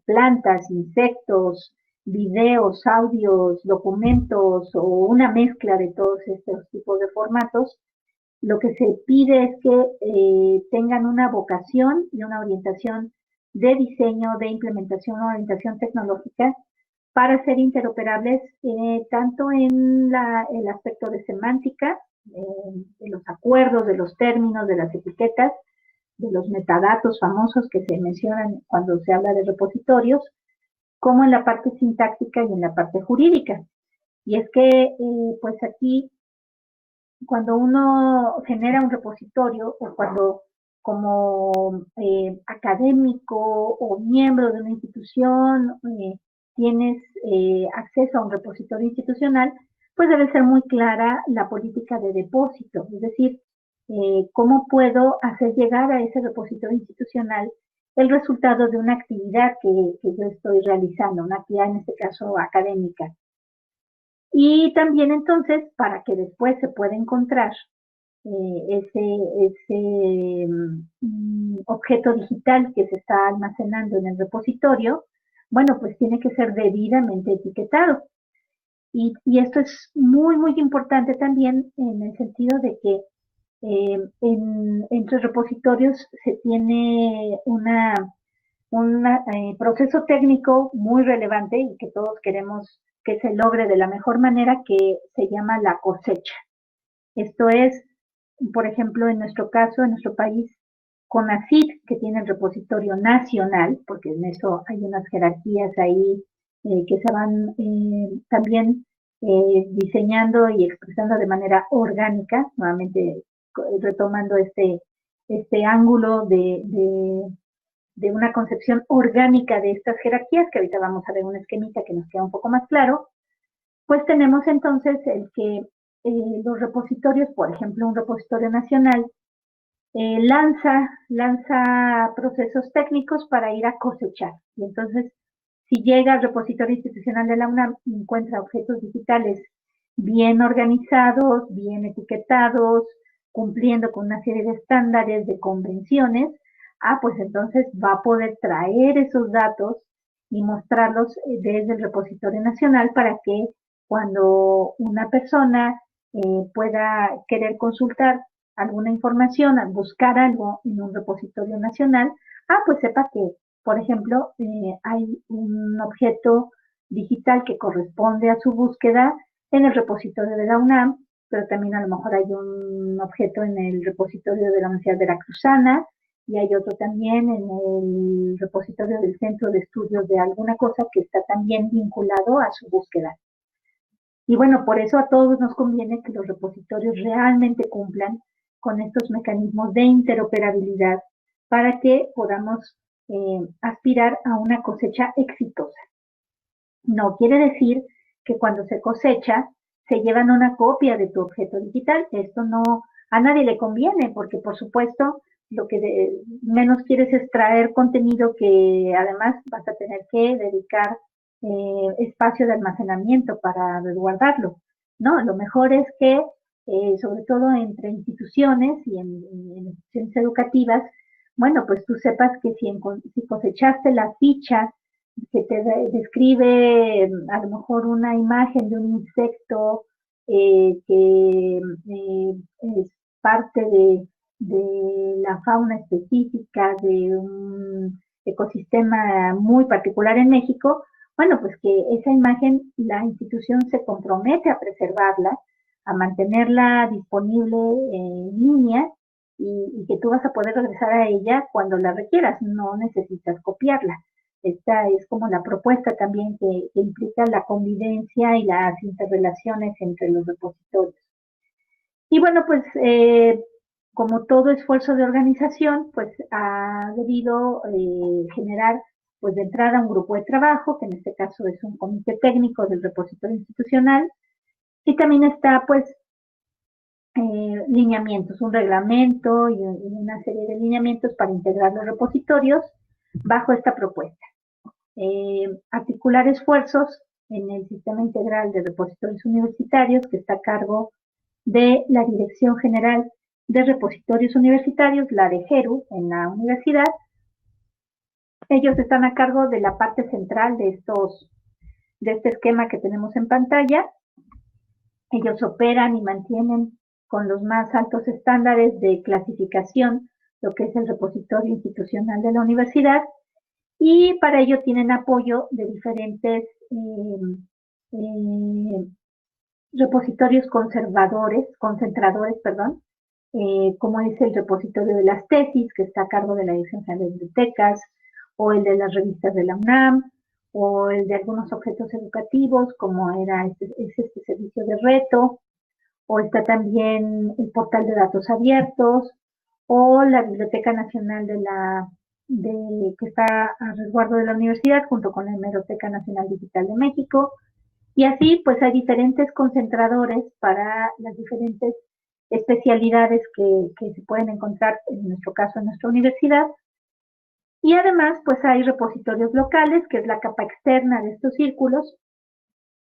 plantas, insectos, videos, audios, documentos o una mezcla de todos estos tipos de formatos, lo que se pide es que tengan una vocación y una orientación de diseño, de implementación, una orientación tecnológica para ser interoperables tanto en el aspecto de semántica, de los acuerdos, de los términos, de las etiquetas, de los metadatos famosos que se mencionan cuando se habla de repositorios, como en la parte sintáctica y en la parte jurídica. Y es que, pues aquí, cuando uno genera un repositorio o cuando como académico o miembro de una institución tienes acceso a un repositorio institucional, pues debe ser muy clara la política de depósito, es decir, cómo puedo hacer llegar a ese repositorio institucional el resultado de una actividad que yo estoy realizando, una actividad en este caso académica. Y también entonces, para que después se pueda encontrar ese objeto digital que se está almacenando en el repositorio, bueno, pues tiene que ser debidamente etiquetado. Y esto es muy, muy importante también en el sentido de que entre repositorios se tiene un proceso técnico muy relevante y que todos queremos que se logre de la mejor manera, que se llama la cosecha. Esto es, por ejemplo, en nuestro caso, en nuestro país, CONACYT, que tiene el repositorio nacional, porque en eso hay unas jerarquías ahí que se van también diseñando y expresando de manera orgánica, nuevamente retomando este ángulo de una concepción orgánica de estas jerarquías, que ahorita vamos a ver un esquemita que nos queda un poco más claro. Pues tenemos entonces el que los repositorios, por ejemplo, un repositorio nacional, lanza procesos técnicos para ir a cosechar. Y entonces, si llega al repositorio institucional de la UNAM y encuentra objetos digitales bien organizados, bien etiquetados, cumpliendo con una serie de estándares, de convenciones, pues entonces va a poder traer esos datos y mostrarlos desde el repositorio nacional para que cuando una persona pueda querer consultar alguna información, al buscar algo en un repositorio nacional, pues sepa que, por ejemplo, hay un objeto digital que corresponde a su búsqueda en el repositorio de la UNAM, pero también a lo mejor hay un objeto en el repositorio de la Universidad Veracruzana y hay otro también en el repositorio del Centro de Estudios de alguna cosa que está también vinculado a su búsqueda. Y bueno, por eso a todos nos conviene que los repositorios realmente cumplan con estos mecanismos de interoperabilidad para que podamos aspirar a una cosecha exitosa. No quiere decir que cuando se cosecha se llevan una copia de tu objeto digital. Esto no, a nadie le conviene, porque por supuesto lo que menos quieres es traer contenido que además vas a tener que dedicar espacio de almacenamiento para resguardarlo. No, lo mejor es que, sobre todo entre instituciones y en instituciones educativas, bueno, pues tú sepas que si cosechaste la ficha que te describe a lo mejor una imagen de un insecto que es parte de la fauna específica de un ecosistema muy particular en México, bueno, pues que esa imagen la institución se compromete a preservarla, a mantenerla disponible en línea y que tú vas a poder regresar a ella cuando la requieras, no necesitas copiarla. Esta es como la propuesta también que implica la convivencia y las interrelaciones entre los repositorios. Y bueno, pues como todo esfuerzo de organización, pues ha debido generar pues de entrada un grupo de trabajo, que en este caso es un comité técnico del repositorio institucional, y también está pues lineamientos, un reglamento y una serie de lineamientos para integrar los repositorios bajo esta propuesta. Articular esfuerzos en el sistema integral de repositorios universitarios que está a cargo de la Dirección General de Repositorios Universitarios, la de GERU, en la universidad. Ellos están a cargo de la parte central de este esquema que tenemos en pantalla. Ellos operan y mantienen con los más altos estándares de clasificación lo que es el repositorio institucional de la universidad, y para ello tienen apoyo de diferentes repositorios concentradores, como es el repositorio de las tesis, que está a cargo de la Dirección General de Bibliotecas, o el de las revistas de la UNAM, o el de algunos objetos educativos, como es este servicio de reto, o está también el portal de datos abiertos, o la Biblioteca Nacional que está a resguardo de la universidad, junto con la Hemeroteca Nacional Digital de México. Y así, pues hay diferentes concentradores para las diferentes especialidades que se pueden encontrar, en nuestro caso, en nuestra universidad. Y además, pues hay repositorios locales, que es la capa externa de estos círculos,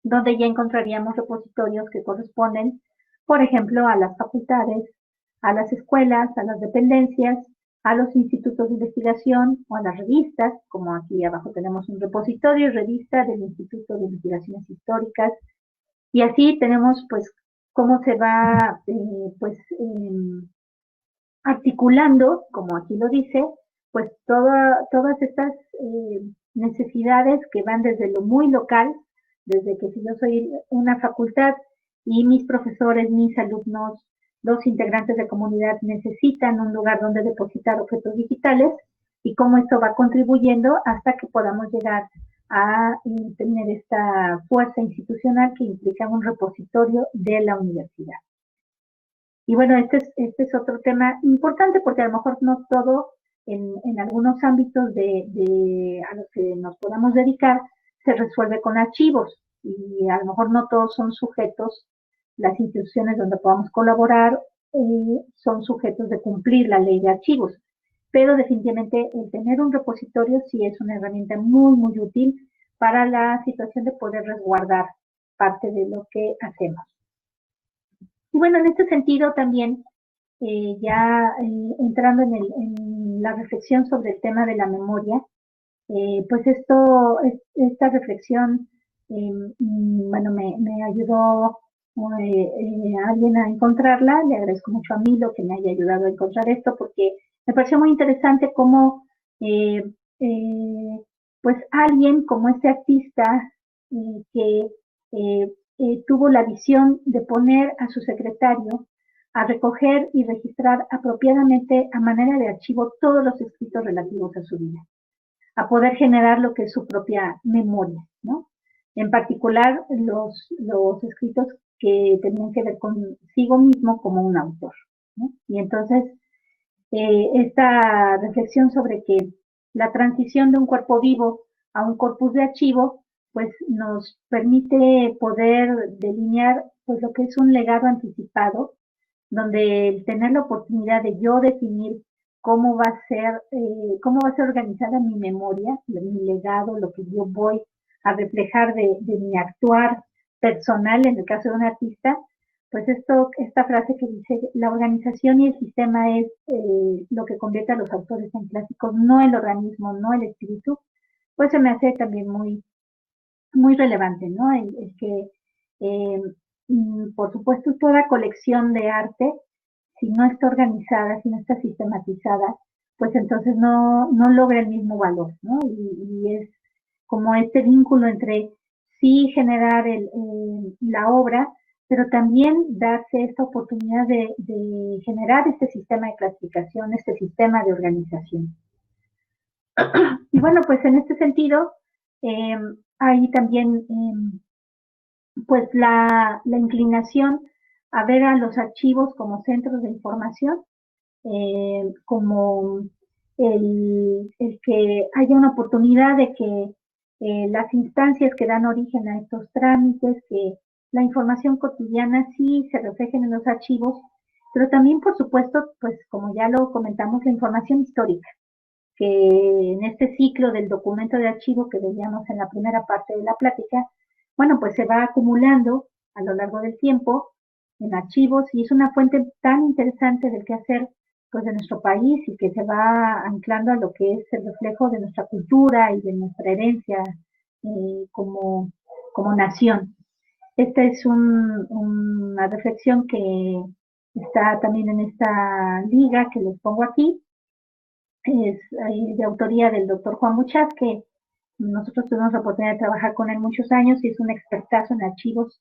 donde ya encontraríamos repositorios que corresponden, por ejemplo, a las facultades, a las escuelas, a las dependencias, a los institutos de investigación o a las revistas, como aquí abajo tenemos un repositorio, revista del Instituto de Investigaciones Históricas, y así tenemos pues cómo se va articulando, como aquí lo dice, pues todas estas necesidades que van desde lo muy local, desde que si yo soy una facultad y mis profesores, mis alumnos, los integrantes de comunidad necesitan un lugar donde depositar objetos digitales, y cómo esto va contribuyendo hasta que podamos llegar a tener esta fuerza institucional que implica un repositorio de la universidad. Y bueno, este es otro tema importante, porque a lo mejor no todo en algunos ámbitos a los que nos podamos dedicar se resuelve con archivos, y a lo mejor no todos son sujetos, las instituciones donde podamos colaborar son sujetos de cumplir la ley de archivos, pero definitivamente el tener un repositorio sí es una herramienta muy, muy útil para la situación de poder resguardar parte de lo que hacemos. Y bueno, en este sentido también, entrando en la reflexión sobre el tema de la memoria, pues esta reflexión, bueno, me ayudó alguien a encontrarla. Le agradezco mucho a Milo que me haya ayudado a encontrar esto, porque me pareció muy interesante cómo pues alguien como este artista que tuvo la visión de poner a su secretario a recoger y registrar apropiadamente a manera de archivo todos los escritos relativos a su vida, a poder generar lo que es su propia memoria, ¿no? En particular, los escritos que tenían que ver consigo mismo como un autor, ¿no? Y entonces, esta reflexión sobre que la transición de un cuerpo vivo a un corpus de archivo, pues nos permite poder delinear pues lo que es un legado anticipado, donde el tener la oportunidad de yo definir cómo va a ser organizada mi memoria, mi legado, lo que yo voy a reflejar de mi actuar personal en el caso de un artista, pues esta frase que dice, la organización y el sistema es lo que convierte a los autores en clásicos, no el organismo, no el espíritu, pues se me hace también muy, muy relevante, ¿no? El que, por supuesto, toda colección de arte, si no está organizada, si no está sistematizada, pues entonces no logra el mismo valor, ¿no? Y es como este vínculo entre sí generar la obra, pero también darse esta oportunidad de generar este sistema de clasificación, este sistema de organización. Y bueno, pues en este sentido, hay también pues la inclinación a ver a los archivos como centros de información, como el que haya una oportunidad de que las instancias que dan origen a estos trámites, que la información cotidiana sí se reflejen en los archivos, pero también, por supuesto, pues como ya lo comentamos, la información histórica, que en este ciclo del documento de archivo que veíamos en la primera parte de la plática, bueno, pues se va acumulando a lo largo del tiempo en archivos y es una fuente tan interesante del quehacer pues de nuestro país y que se va anclando a lo que es el reflejo de nuestra cultura y de nuestra herencia como nación. Esta es una reflexión que está también en esta liga que les pongo aquí. Es de autoría del doctor Juan Buchat, que nosotros tuvimos la oportunidad de trabajar con él muchos años y es un expertazo en archivos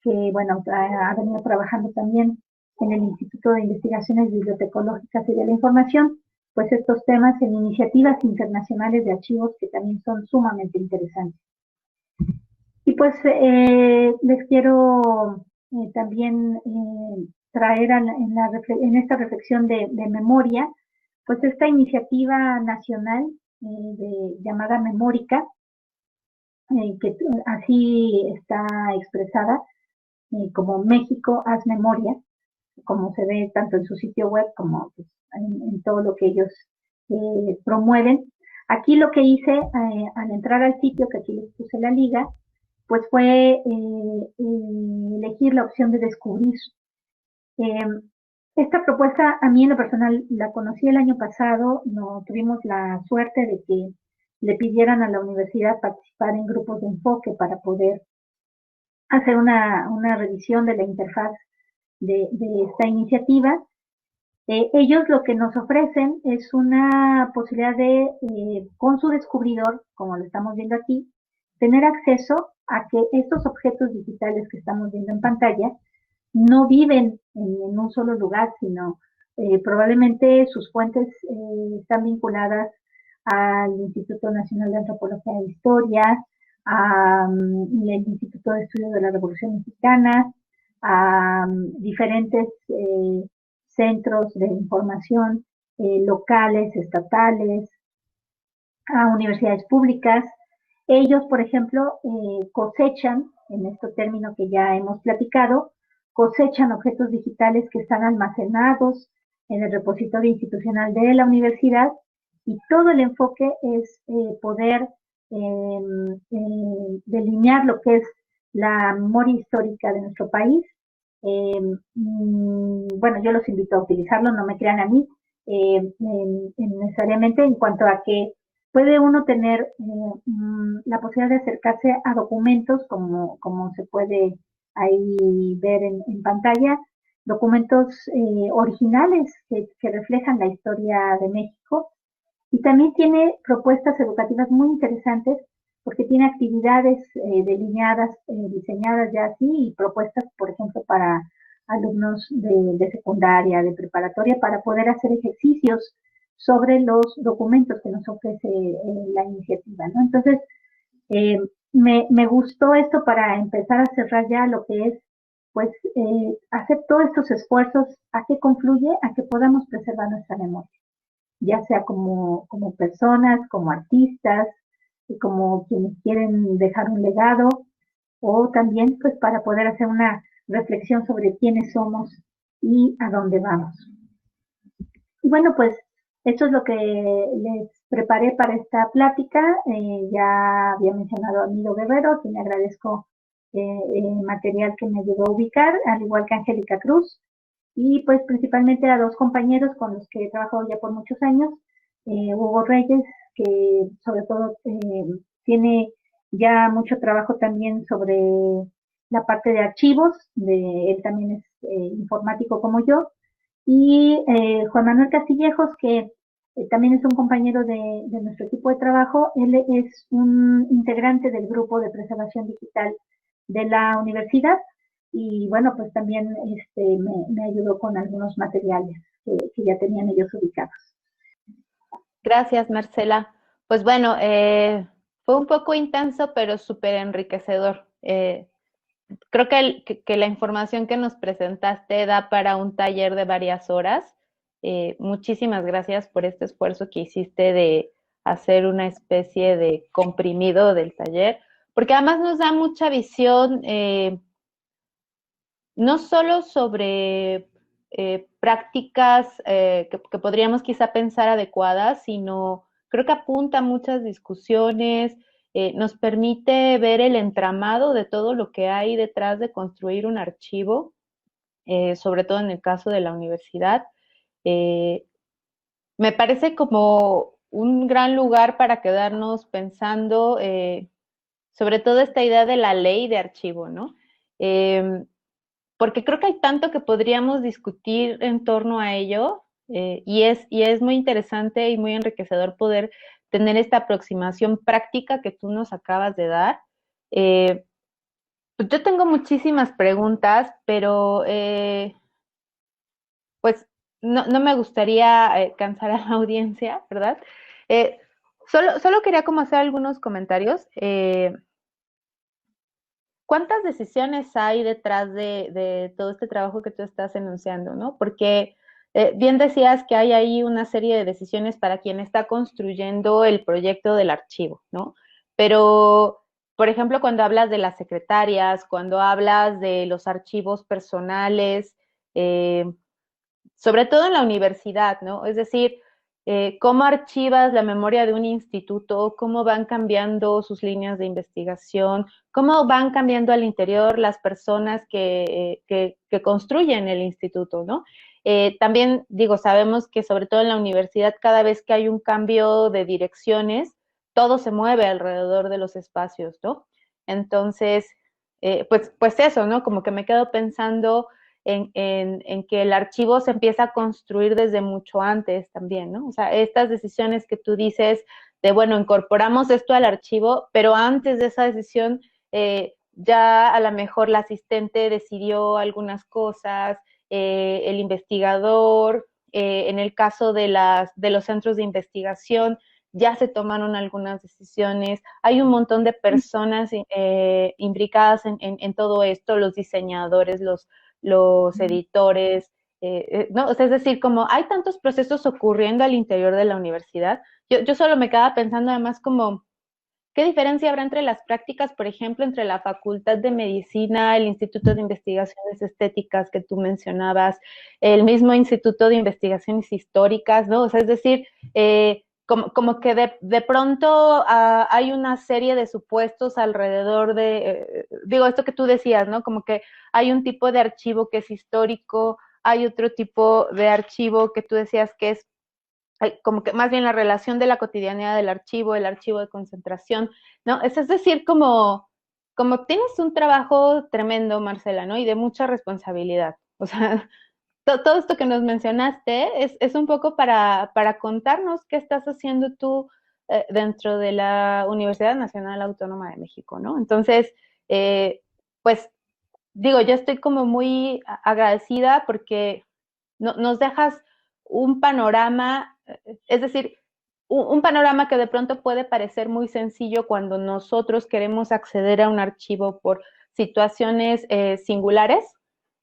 que, bueno, ha venido trabajando también en el Instituto de Investigaciones Bibliotecológicas y de la Información, pues estos temas en iniciativas internacionales de archivos que también son sumamente interesantes. Y pues les quiero también traer en esta reflexión de memoria, pues esta iniciativa nacional llamada Memórica, que así está expresada como México Haz Memoria, como se ve tanto en su sitio web como pues, en todo lo que ellos promueven. Aquí lo que hice al entrar al sitio, que aquí les puse la liga, pues fue elegir la opción de descubrir. Eh, esta propuesta a mí en lo personal la conocí el año pasado, no tuvimos la suerte de que le pidieran a la universidad participar en grupos de enfoque para poder hacer una revisión de la interfaz de esta iniciativa. Ellos lo que nos ofrecen es una posibilidad de, con su descubridor, como lo estamos viendo aquí, tener acceso a que estos objetos digitales que estamos viendo en pantalla no viven en un solo lugar, sino probablemente sus fuentes están vinculadas al Instituto Nacional de Antropología e Historia, al Instituto de Estudios de la Revolución Mexicana, a diferentes centros de información locales, estatales, a universidades públicas. Ellos, por ejemplo, cosechan, en este término que ya hemos platicado, cosechan objetos digitales que están almacenados en el repositorio institucional de la universidad y todo el enfoque es poder delinear lo que es la memoria histórica de nuestro país. Bueno, yo los invito a utilizarlo, no me crean a mí, necesariamente en cuanto a que puede uno tener la posibilidad de acercarse a documentos como se puede ahí ver en pantalla, documentos originales que reflejan la historia de México y también tiene propuestas educativas muy interesantes porque tiene actividades delineadas, diseñadas ya así y propuestas, por ejemplo, para alumnos de secundaria, de preparatoria, para poder hacer ejercicios sobre los documentos que nos ofrece la iniciativa, ¿no? Entonces, me gustó esto para empezar a cerrar ya lo que es, pues, hacer todos estos esfuerzos, ¿a qué confluye? A que podamos preservar nuestra memoria, ya sea como personas, como artistas, y como quienes quieren dejar un legado, o también, pues, para poder hacer una reflexión sobre quiénes somos y a dónde vamos. Y bueno, pues esto es lo que les preparé para esta plática. Ya había mencionado a Milo Guerrero, quien le agradezco el material que me ayudó a ubicar, al igual que Angélica Cruz, y pues principalmente a dos compañeros con los que he trabajado ya por muchos años, Hugo Reyes, que sobre todo tiene ya mucho trabajo también sobre la parte de archivos, él también es informático como yo, y Juan Manuel Castillejos, que también es un compañero de nuestro equipo de trabajo. Él es un integrante del grupo de preservación digital de la universidad. y bueno, pues también me ayudó con algunos materiales que ya tenían ellos ubicados. Gracias, Marcela. Pues bueno, fue un poco intenso, pero súper enriquecedor. Creo que la información que nos presentaste da para un taller de varias horas. Muchísimas gracias por este esfuerzo que hiciste de hacer una especie de comprimido del taller, porque además nos da mucha visión, no solo sobre prácticas que podríamos quizá pensar adecuadas, sino creo que apunta a muchas discusiones, nos permite ver el entramado de todo lo que hay detrás de construir un archivo, sobre todo en el caso de la universidad. Eh, Me parece como un gran lugar para quedarnos pensando, sobre todo esta idea de la ley de archivo, ¿no? Eh, Porque creo que hay tanto que podríamos discutir en torno a ello, y es muy interesante y muy enriquecedor poder tener esta aproximación práctica que tú nos acabas de dar. Eh, pues yo tengo muchísimas preguntas, pero pues no me gustaría cansar a la audiencia, ¿verdad? Eh, solo quería como hacer algunos comentarios. ¿Cuántas decisiones hay detrás de todo este trabajo que tú estás enunciando, ¿no? Porque bien decías que hay ahí una serie de decisiones para quien está construyendo el proyecto del archivo, ¿no? Pero, por ejemplo, cuando hablas de las secretarias, cuando hablas de los archivos personales, eh, sobre todo en la universidad, ¿no? Es decir, cómo archivas la memoria de un instituto, cómo van cambiando sus líneas de investigación, cómo van cambiando al interior las personas que construyen el instituto, ¿no? También digo, sabemos que sobre todo en la universidad, cada vez que hay un cambio de direcciones, todo se mueve alrededor de los espacios, ¿no? Entonces, pues eso, ¿no? Como que me quedo pensando en que el archivo se empieza a construir desde mucho antes también, ¿no? O sea, estas decisiones que tú dices de, bueno, incorporamos esto al archivo, pero antes de esa decisión ya a lo mejor la asistente decidió algunas cosas, el investigador, en el caso de los centros de investigación, ya se tomaron algunas decisiones, hay un montón de personas imbricadas en todo esto, los diseñadores, los editores, ¿no? O sea, es decir, como hay tantos procesos ocurriendo al interior de la universidad, yo solo me quedaba pensando además como, ¿qué diferencia habrá entre las prácticas, por ejemplo, entre la Facultad de Medicina, el Instituto de Investigaciones Estéticas que tú mencionabas, el mismo Instituto de Investigaciones Históricas, ¿no? O sea, es decir, como que de pronto hay una serie de supuestos alrededor digo, esto que tú decías, ¿no? Como que hay un tipo de archivo que es histórico, hay otro tipo de archivo que tú decías que es como que más bien la relación de la cotidianidad del archivo, el archivo de concentración, ¿no? Es decir, como tienes un trabajo tremendo, Marcela, ¿no? Y de mucha responsabilidad. O sea, todo esto que nos mencionaste es un poco para contarnos qué estás haciendo tú dentro de la Universidad Nacional Autónoma de México, ¿no? Entonces, pues digo, yo estoy como muy agradecida porque nos dejas un panorama, es decir, un panorama que de pronto puede parecer muy sencillo cuando nosotros queremos acceder a un archivo por situaciones singulares,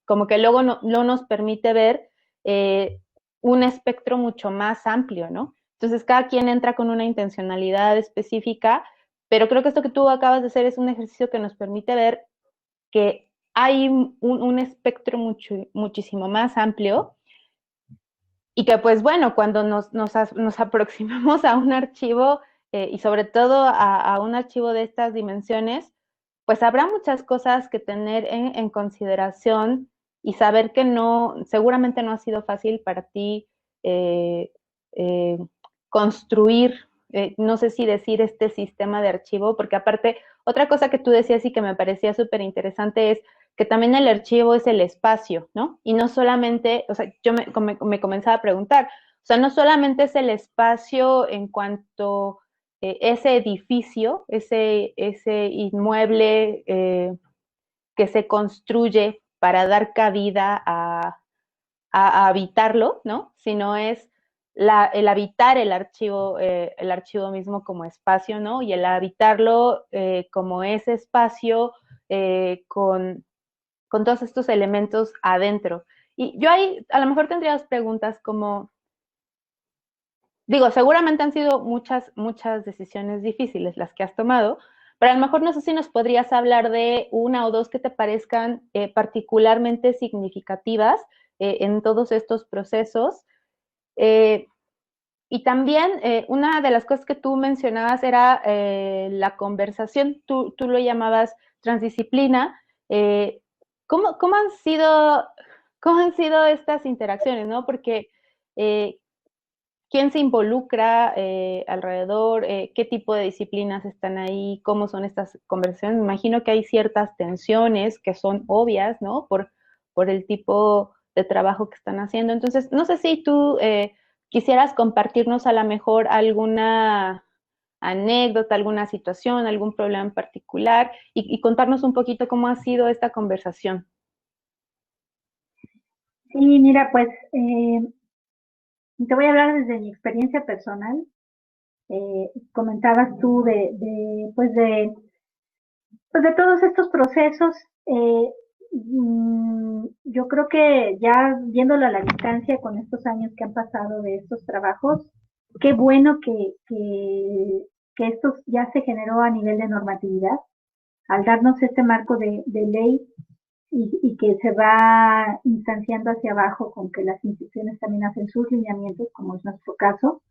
como que luego no nos permite ver un espectro mucho más amplio, ¿no? Entonces cada quien entra con una intencionalidad específica, pero creo que esto que tú acabas de hacer es un ejercicio que nos permite ver que hay un espectro muchísimo más amplio y que pues bueno, cuando nos aproximamos a un archivo y sobre todo a un archivo de estas dimensiones, pues habrá muchas cosas que tener en consideración y saber que no, seguramente no ha sido fácil para ti eh, eh, construir, no sé si decir este sistema de archivo, porque aparte, otra cosa que tú decías y que me parecía súper interesante es que también el archivo es el espacio, ¿no? Y no solamente, o sea, yo me comenzaba a preguntar, o sea, no solamente es el espacio en cuanto ese edificio, ese inmueble que se construye para dar cabida a habitarlo, ¿no? Sino es el habitar el archivo mismo como espacio, ¿no? Y el habitarlo como ese espacio con todos estos elementos adentro. Y yo ahí a lo mejor tendría dos preguntas como, digo, seguramente han sido muchas decisiones difíciles las que has tomado, pero a lo mejor no sé si nos podrías hablar de una o dos que te parezcan particularmente significativas en todos estos procesos. Eh, y también una de las cosas que tú mencionabas era la conversación, tú lo llamabas transdisciplina. Eh, ¿cómo cómo han sido estas interacciones, ¿no? Porque eh, quién se involucra alrededor, qué tipo de disciplinas están ahí, cómo son estas conversaciones. Me imagino que hay ciertas tensiones que son obvias, ¿no? Por el tipo de trabajo que están haciendo. Entonces, no sé si tú quisieras compartirnos a lo mejor alguna anécdota, alguna situación, algún problema en particular y contarnos un poquito cómo ha sido esta conversación. Sí, mira, pues te voy a hablar desde mi experiencia personal. Comentabas tú pues de todos estos procesos. eh, yo creo que ya viéndolo a la distancia con estos años que han pasado de estos trabajos, qué bueno que esto ya se generó a nivel de normatividad, al darnos este marco de ley y que se va instanciando hacia abajo con que las instituciones también hacen sus lineamientos, como es nuestro caso.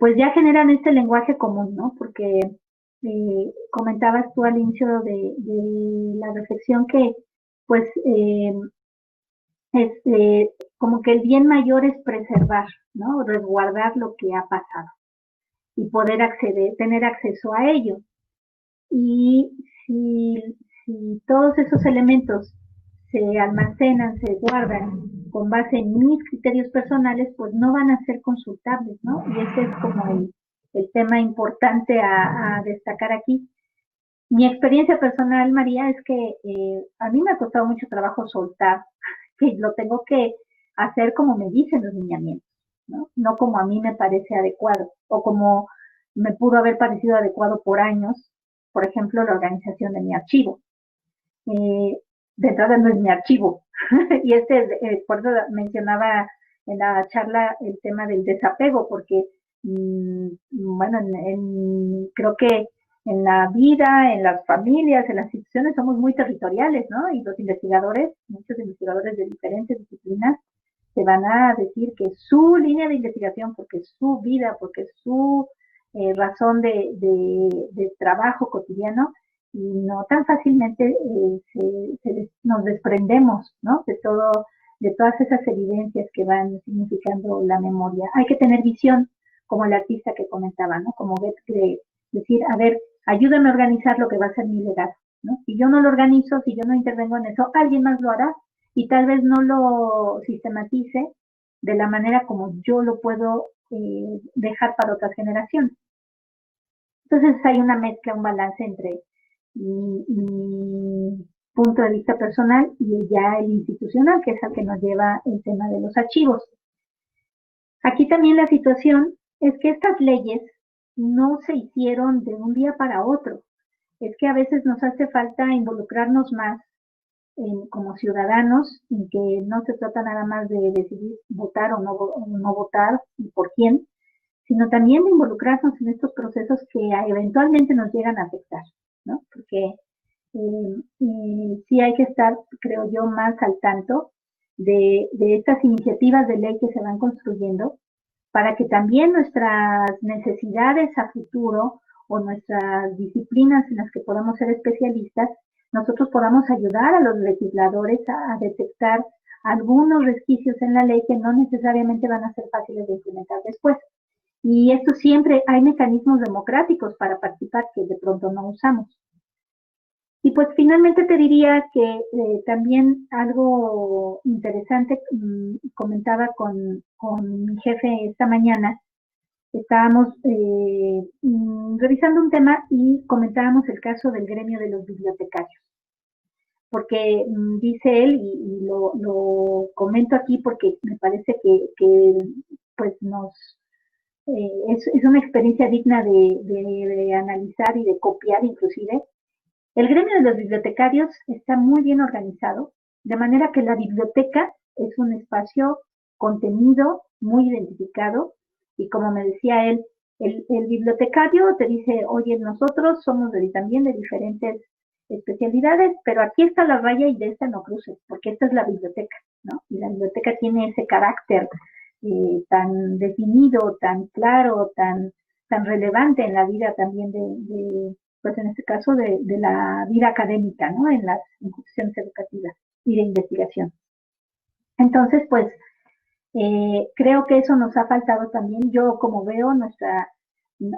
Pues ya generan este lenguaje común, ¿no? Porque comentabas tú al inicio de la reflexión que, pues, como que el bien mayor es preservar, ¿no? Resguardar lo que ha pasado y poder acceder, tener acceso a ello. Y si todos esos elementos se almacenan, se guardan con base en mis criterios personales, pues no van a ser consultables, ¿no? Y ese es como el tema importante a destacar aquí. Mi experiencia personal, María, es que a mí me ha costado mucho trabajo soltar, que lo tengo que hacer como me dicen los lineamientos, ¿no? No como a mí me parece adecuado o como me pudo haber parecido adecuado por años, por ejemplo, la organización de mi archivo. Eh, de entrada no es mi archivo. Y por eso mencionaba en la charla el tema del desapego, porque, bueno, creo que en la vida, en las familias, en las instituciones somos muy territoriales, ¿no? Y los investigadores, muchos investigadores de diferentes disciplinas, te van a decir que su línea de investigación, porque es su vida, porque es su razón de trabajo cotidiano, y no tan fácilmente nos desprendemos, ¿no? De todas esas evidencias que van significando la memoria. Hay que tener visión, como el artista que comentaba, ¿no? Como decir, a ver, ayúdame a organizar lo que va a ser mi legado, ¿no? Si yo no lo organizo, si yo no intervengo en eso, alguien más lo hará y tal vez no lo sistematice de la manera como yo lo puedo dejar para otras generaciones. Entonces hay una mezcla, un balance entre mi punto de vista personal y ya el institucional, que es al que nos lleva el tema de los archivos. Aquí también la situación es que estas leyes no se hicieron de un día para otro. Es que a veces nos hace falta involucrarnos más como ciudadanos, en que no se trata nada más de decidir votar o no votar y por quién, sino también de involucrarnos en estos procesos que eventualmente nos llegan a afectar, ¿no? Porque sí hay que estar, creo yo, más al tanto de estas iniciativas de ley que se van construyendo para que también nuestras necesidades a futuro o nuestras disciplinas en las que podamos ser especialistas, nosotros podamos ayudar a los legisladores a detectar algunos resquicios en la ley que no necesariamente van a ser fáciles de implementar después. Y esto siempre hay mecanismos democráticos para participar que de pronto no usamos. Y pues finalmente te diría que también algo interesante, comentaba con mi jefe esta mañana, estábamos revisando un tema y comentábamos el caso del gremio de los bibliotecarios. porque dice él, y lo comento aquí porque me parece que pues es una experiencia digna de analizar y de copiar inclusive. El gremio de los bibliotecarios está muy bien organizado, de manera que la biblioteca es un espacio contenido, muy identificado, y como me decía él, el bibliotecario te dice, oye, nosotros somos también de diferentes especialidades, pero aquí está la raya y de esta no cruces, porque esta es la biblioteca, ¿no? Y la biblioteca tiene ese carácter tan definido, tan claro, tan relevante en la vida también pues en este caso de la vida académica, ¿no? En las instituciones educativas y de investigación. Entonces, pues creo que eso nos ha faltado también. Yo como veo,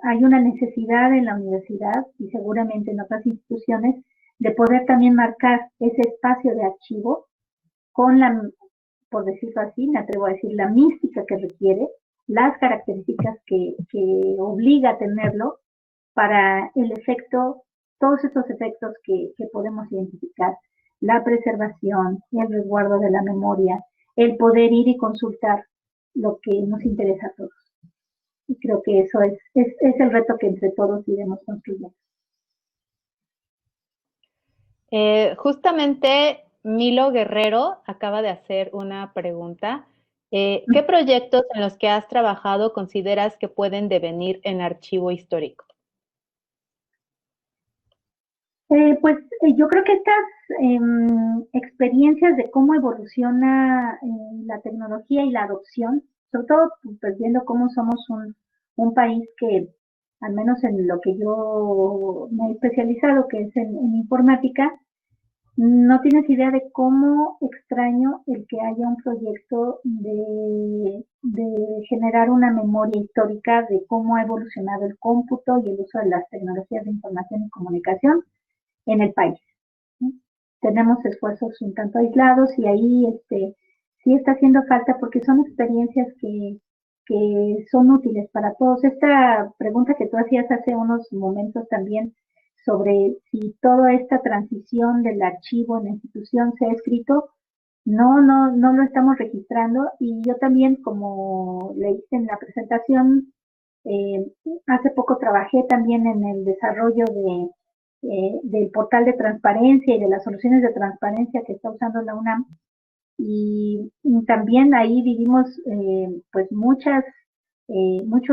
hay una necesidad en la universidad y seguramente en otras instituciones de poder también marcar ese espacio de archivo con por decirlo así, me atrevo a decir, la mística que requiere, las características que obliga a tenerlo para el efecto, todos estos efectos que podemos identificar, la preservación, el resguardo de la memoria, el poder ir y consultar lo que nos interesa a todos. Y creo que eso es el reto que entre todos iremos construyendo. Justamente Milo Guerrero acaba de hacer una pregunta. ¿Qué proyectos en los que has trabajado consideras que pueden devenir en archivo histórico? Yo creo que estas experiencias de cómo evoluciona la tecnología y la adopción, sobre todo pues, viendo cómo somos un país que, al menos en lo que yo me he especializado, que es en informática, no tienes idea de cómo extraño el que haya un proyecto de generar una memoria histórica de cómo ha evolucionado el cómputo y el uso de las tecnologías de información y comunicación en el país. ¿Sí? Tenemos esfuerzos un tanto aislados y ahí sí está haciendo falta porque son experiencias que son útiles para todos. Esta pregunta que tú hacías hace unos momentos también sobre si toda esta transición del archivo en la institución se ha escrito, no lo estamos registrando y yo también, como le hice en la presentación, eh, hace poco trabajé también en el desarrollo del portal de transparencia y de las soluciones de transparencia que está usando la UNAM. Y también ahí vivimos pues muchos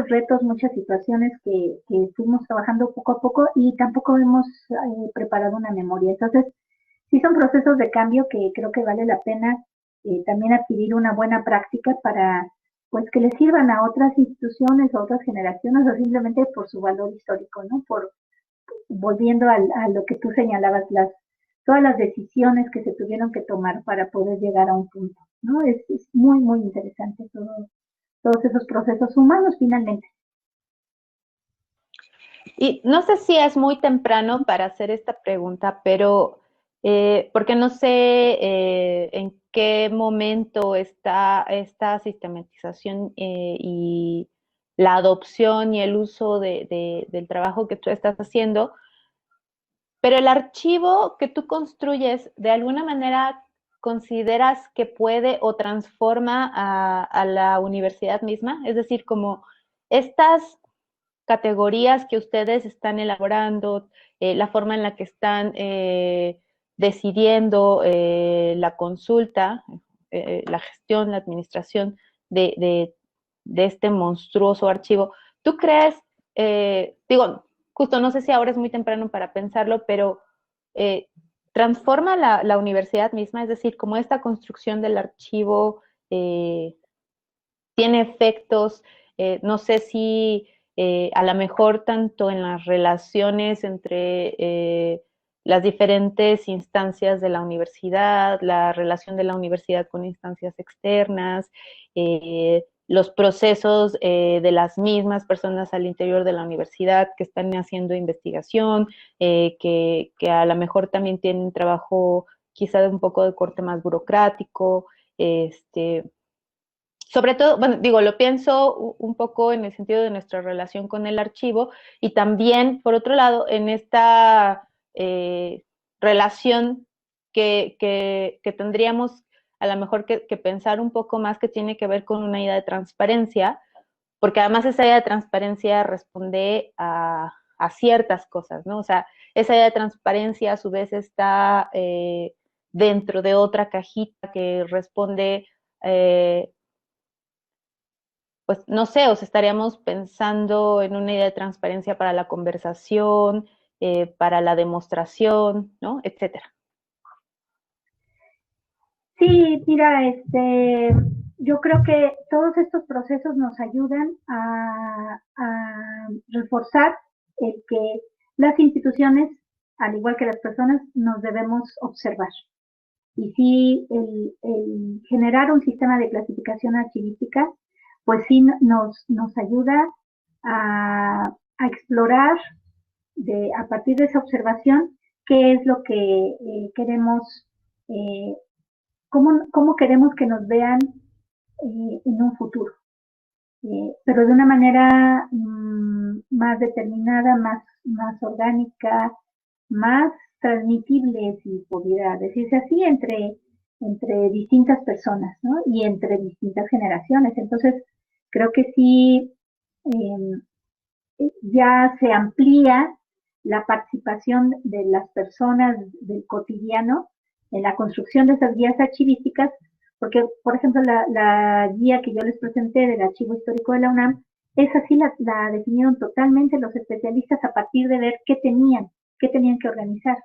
retos, muchas situaciones que fuimos trabajando poco a poco y tampoco hemos preparado una memoria. Entonces, sí son procesos de cambio que creo que vale la pena también adquirir una buena práctica para pues que le sirvan a otras instituciones, a otras generaciones o simplemente por su valor histórico, ¿no? Volviendo a lo que tú señalabas, todas las decisiones que se tuvieron que tomar para poder llegar a un punto, ¿no? Es muy, muy interesante todos esos procesos humanos finalmente. Y no sé si es muy temprano para hacer esta pregunta, pero porque no sé en qué momento está esta sistematización y la adopción y el uso del trabajo que tú estás haciendo, pero el archivo que tú construyes, de alguna manera, ¿consideras que puede o transforma a la universidad misma? Es decir, como estas categorías que ustedes están elaborando, la forma en la que están decidiendo la consulta, la gestión, la administración de este monstruoso archivo. ¿Tú crees, digo, justo no sé si ahora es muy temprano para pensarlo, pero eh, transforma la universidad misma, es decir, como esta construcción del archivo tiene efectos, no sé si a lo mejor tanto en las relaciones entre las diferentes instancias de la universidad, la relación de la universidad con instancias externas, los procesos de las mismas personas al interior de la universidad que están haciendo investigación, que a lo mejor también tienen trabajo quizá de un poco de corte más burocrático, sobre todo, bueno, digo, lo pienso un poco en el sentido de nuestra relación con el archivo y también, por otro lado, en esta relación que tendríamos a lo mejor que pensar un poco más, que tiene que ver con una idea de transparencia, porque además esa idea de transparencia responde a ciertas cosas, ¿no? O sea, esa idea de transparencia a su vez está dentro de otra cajita que responde, pues no sé, o sea, estaríamos pensando en una idea de transparencia para la conversación, para la demostración, ¿no? Etcétera. Sí, mira, yo creo que todos estos procesos nos ayudan a reforzar el que las instituciones, al igual que las personas, nos debemos observar. Y sí, el generar un sistema de clasificación archivística, pues sí nos ayuda a explorar a partir de esa observación qué es lo que queremos, eh, cómo queremos que nos vean en un futuro. Pero de una manera más determinada, más orgánica, más transmitible, si pudiera decirse así, entre distintas personas, ¿no? Y entre distintas generaciones. Entonces, creo que sí ya se amplía la participación de las personas del cotidiano en la construcción de esas guías archivísticas, porque, por ejemplo, la guía que yo les presenté del Archivo Histórico de la UNAM, esa sí la definieron totalmente los especialistas a partir de ver qué tenían que organizar.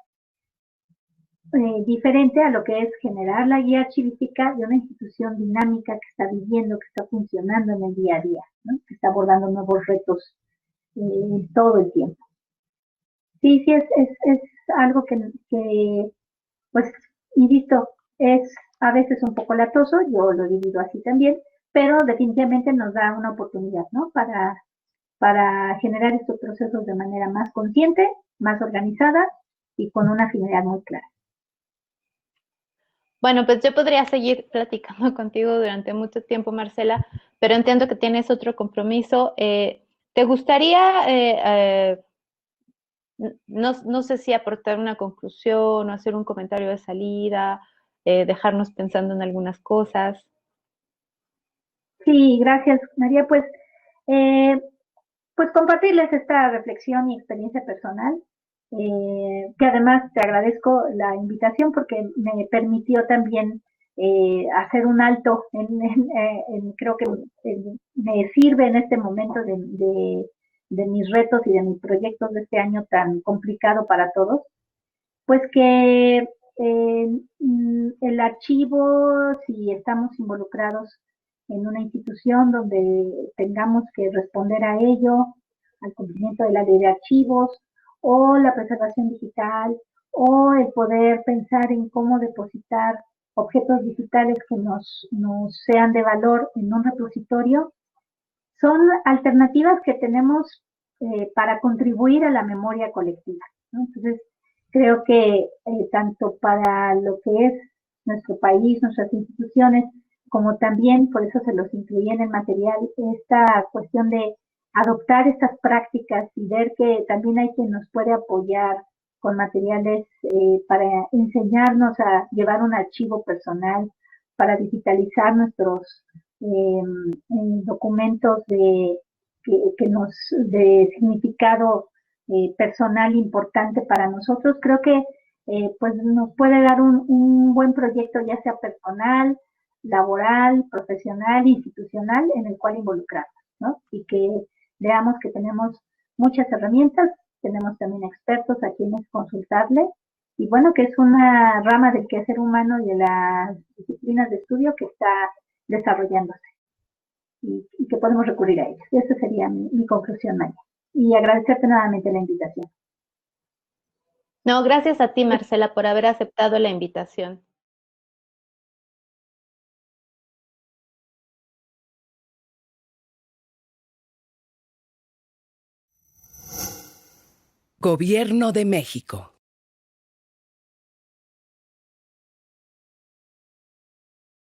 Diferente a lo que es generar la guía archivística de una institución dinámica que está viviendo, que está funcionando en el día a día, ¿no? Que está abordando nuevos retos todo el tiempo. Sí, sí, es algo que, pues, insisto, es a veces un poco latoso, yo lo divido así también, pero definitivamente nos da una oportunidad, ¿no? Para generar estos procesos de manera más consciente, más organizada y con una finalidad muy clara. Bueno, pues yo podría seguir platicando contigo durante mucho tiempo, Marcela, pero entiendo que tienes otro compromiso. ¿Te gustaría, no sé si aportar una conclusión o hacer un comentario de salida, dejarnos pensando en algunas cosas? Sí, gracias, María. Eh, pues compartirles esta reflexión y experiencia personal, que además te agradezco la invitación porque me permitió también hacer un alto creo que me sirve en este momento de mis retos y de mis proyectos de este año tan complicado para todos, pues que el archivo, si estamos involucrados en una institución donde tengamos que responder a ello, al cumplimiento de la ley de archivos, o la preservación digital, o el poder pensar en cómo depositar objetos digitales que nos sean de valor en un repositorio, son alternativas que tenemos para contribuir a la memoria colectiva, ¿no? Entonces, creo que tanto para lo que es nuestro país, nuestras instituciones, como también, por eso se los incluí en el material, esta cuestión de adoptar estas prácticas y ver que también hay quien nos puede apoyar con materiales para enseñarnos a llevar un archivo personal, para digitalizar nuestros documentos de significado personal importante para nosotros. Creo que pues nos puede dar un buen proyecto, ya sea personal, laboral, profesional, institucional, en el cual involucrarnos, ¿no? Y que veamos que tenemos muchas herramientas, tenemos también expertos a quienes consultarle, y bueno, que es una rama del quehacer humano y de las disciplinas de estudio que está desarrollándose y que podemos recurrir a ellas. Esa sería mi conclusión, María. Y agradecerte nuevamente la invitación. No, gracias a ti, Marcela, por haber aceptado la invitación. Gobierno de México.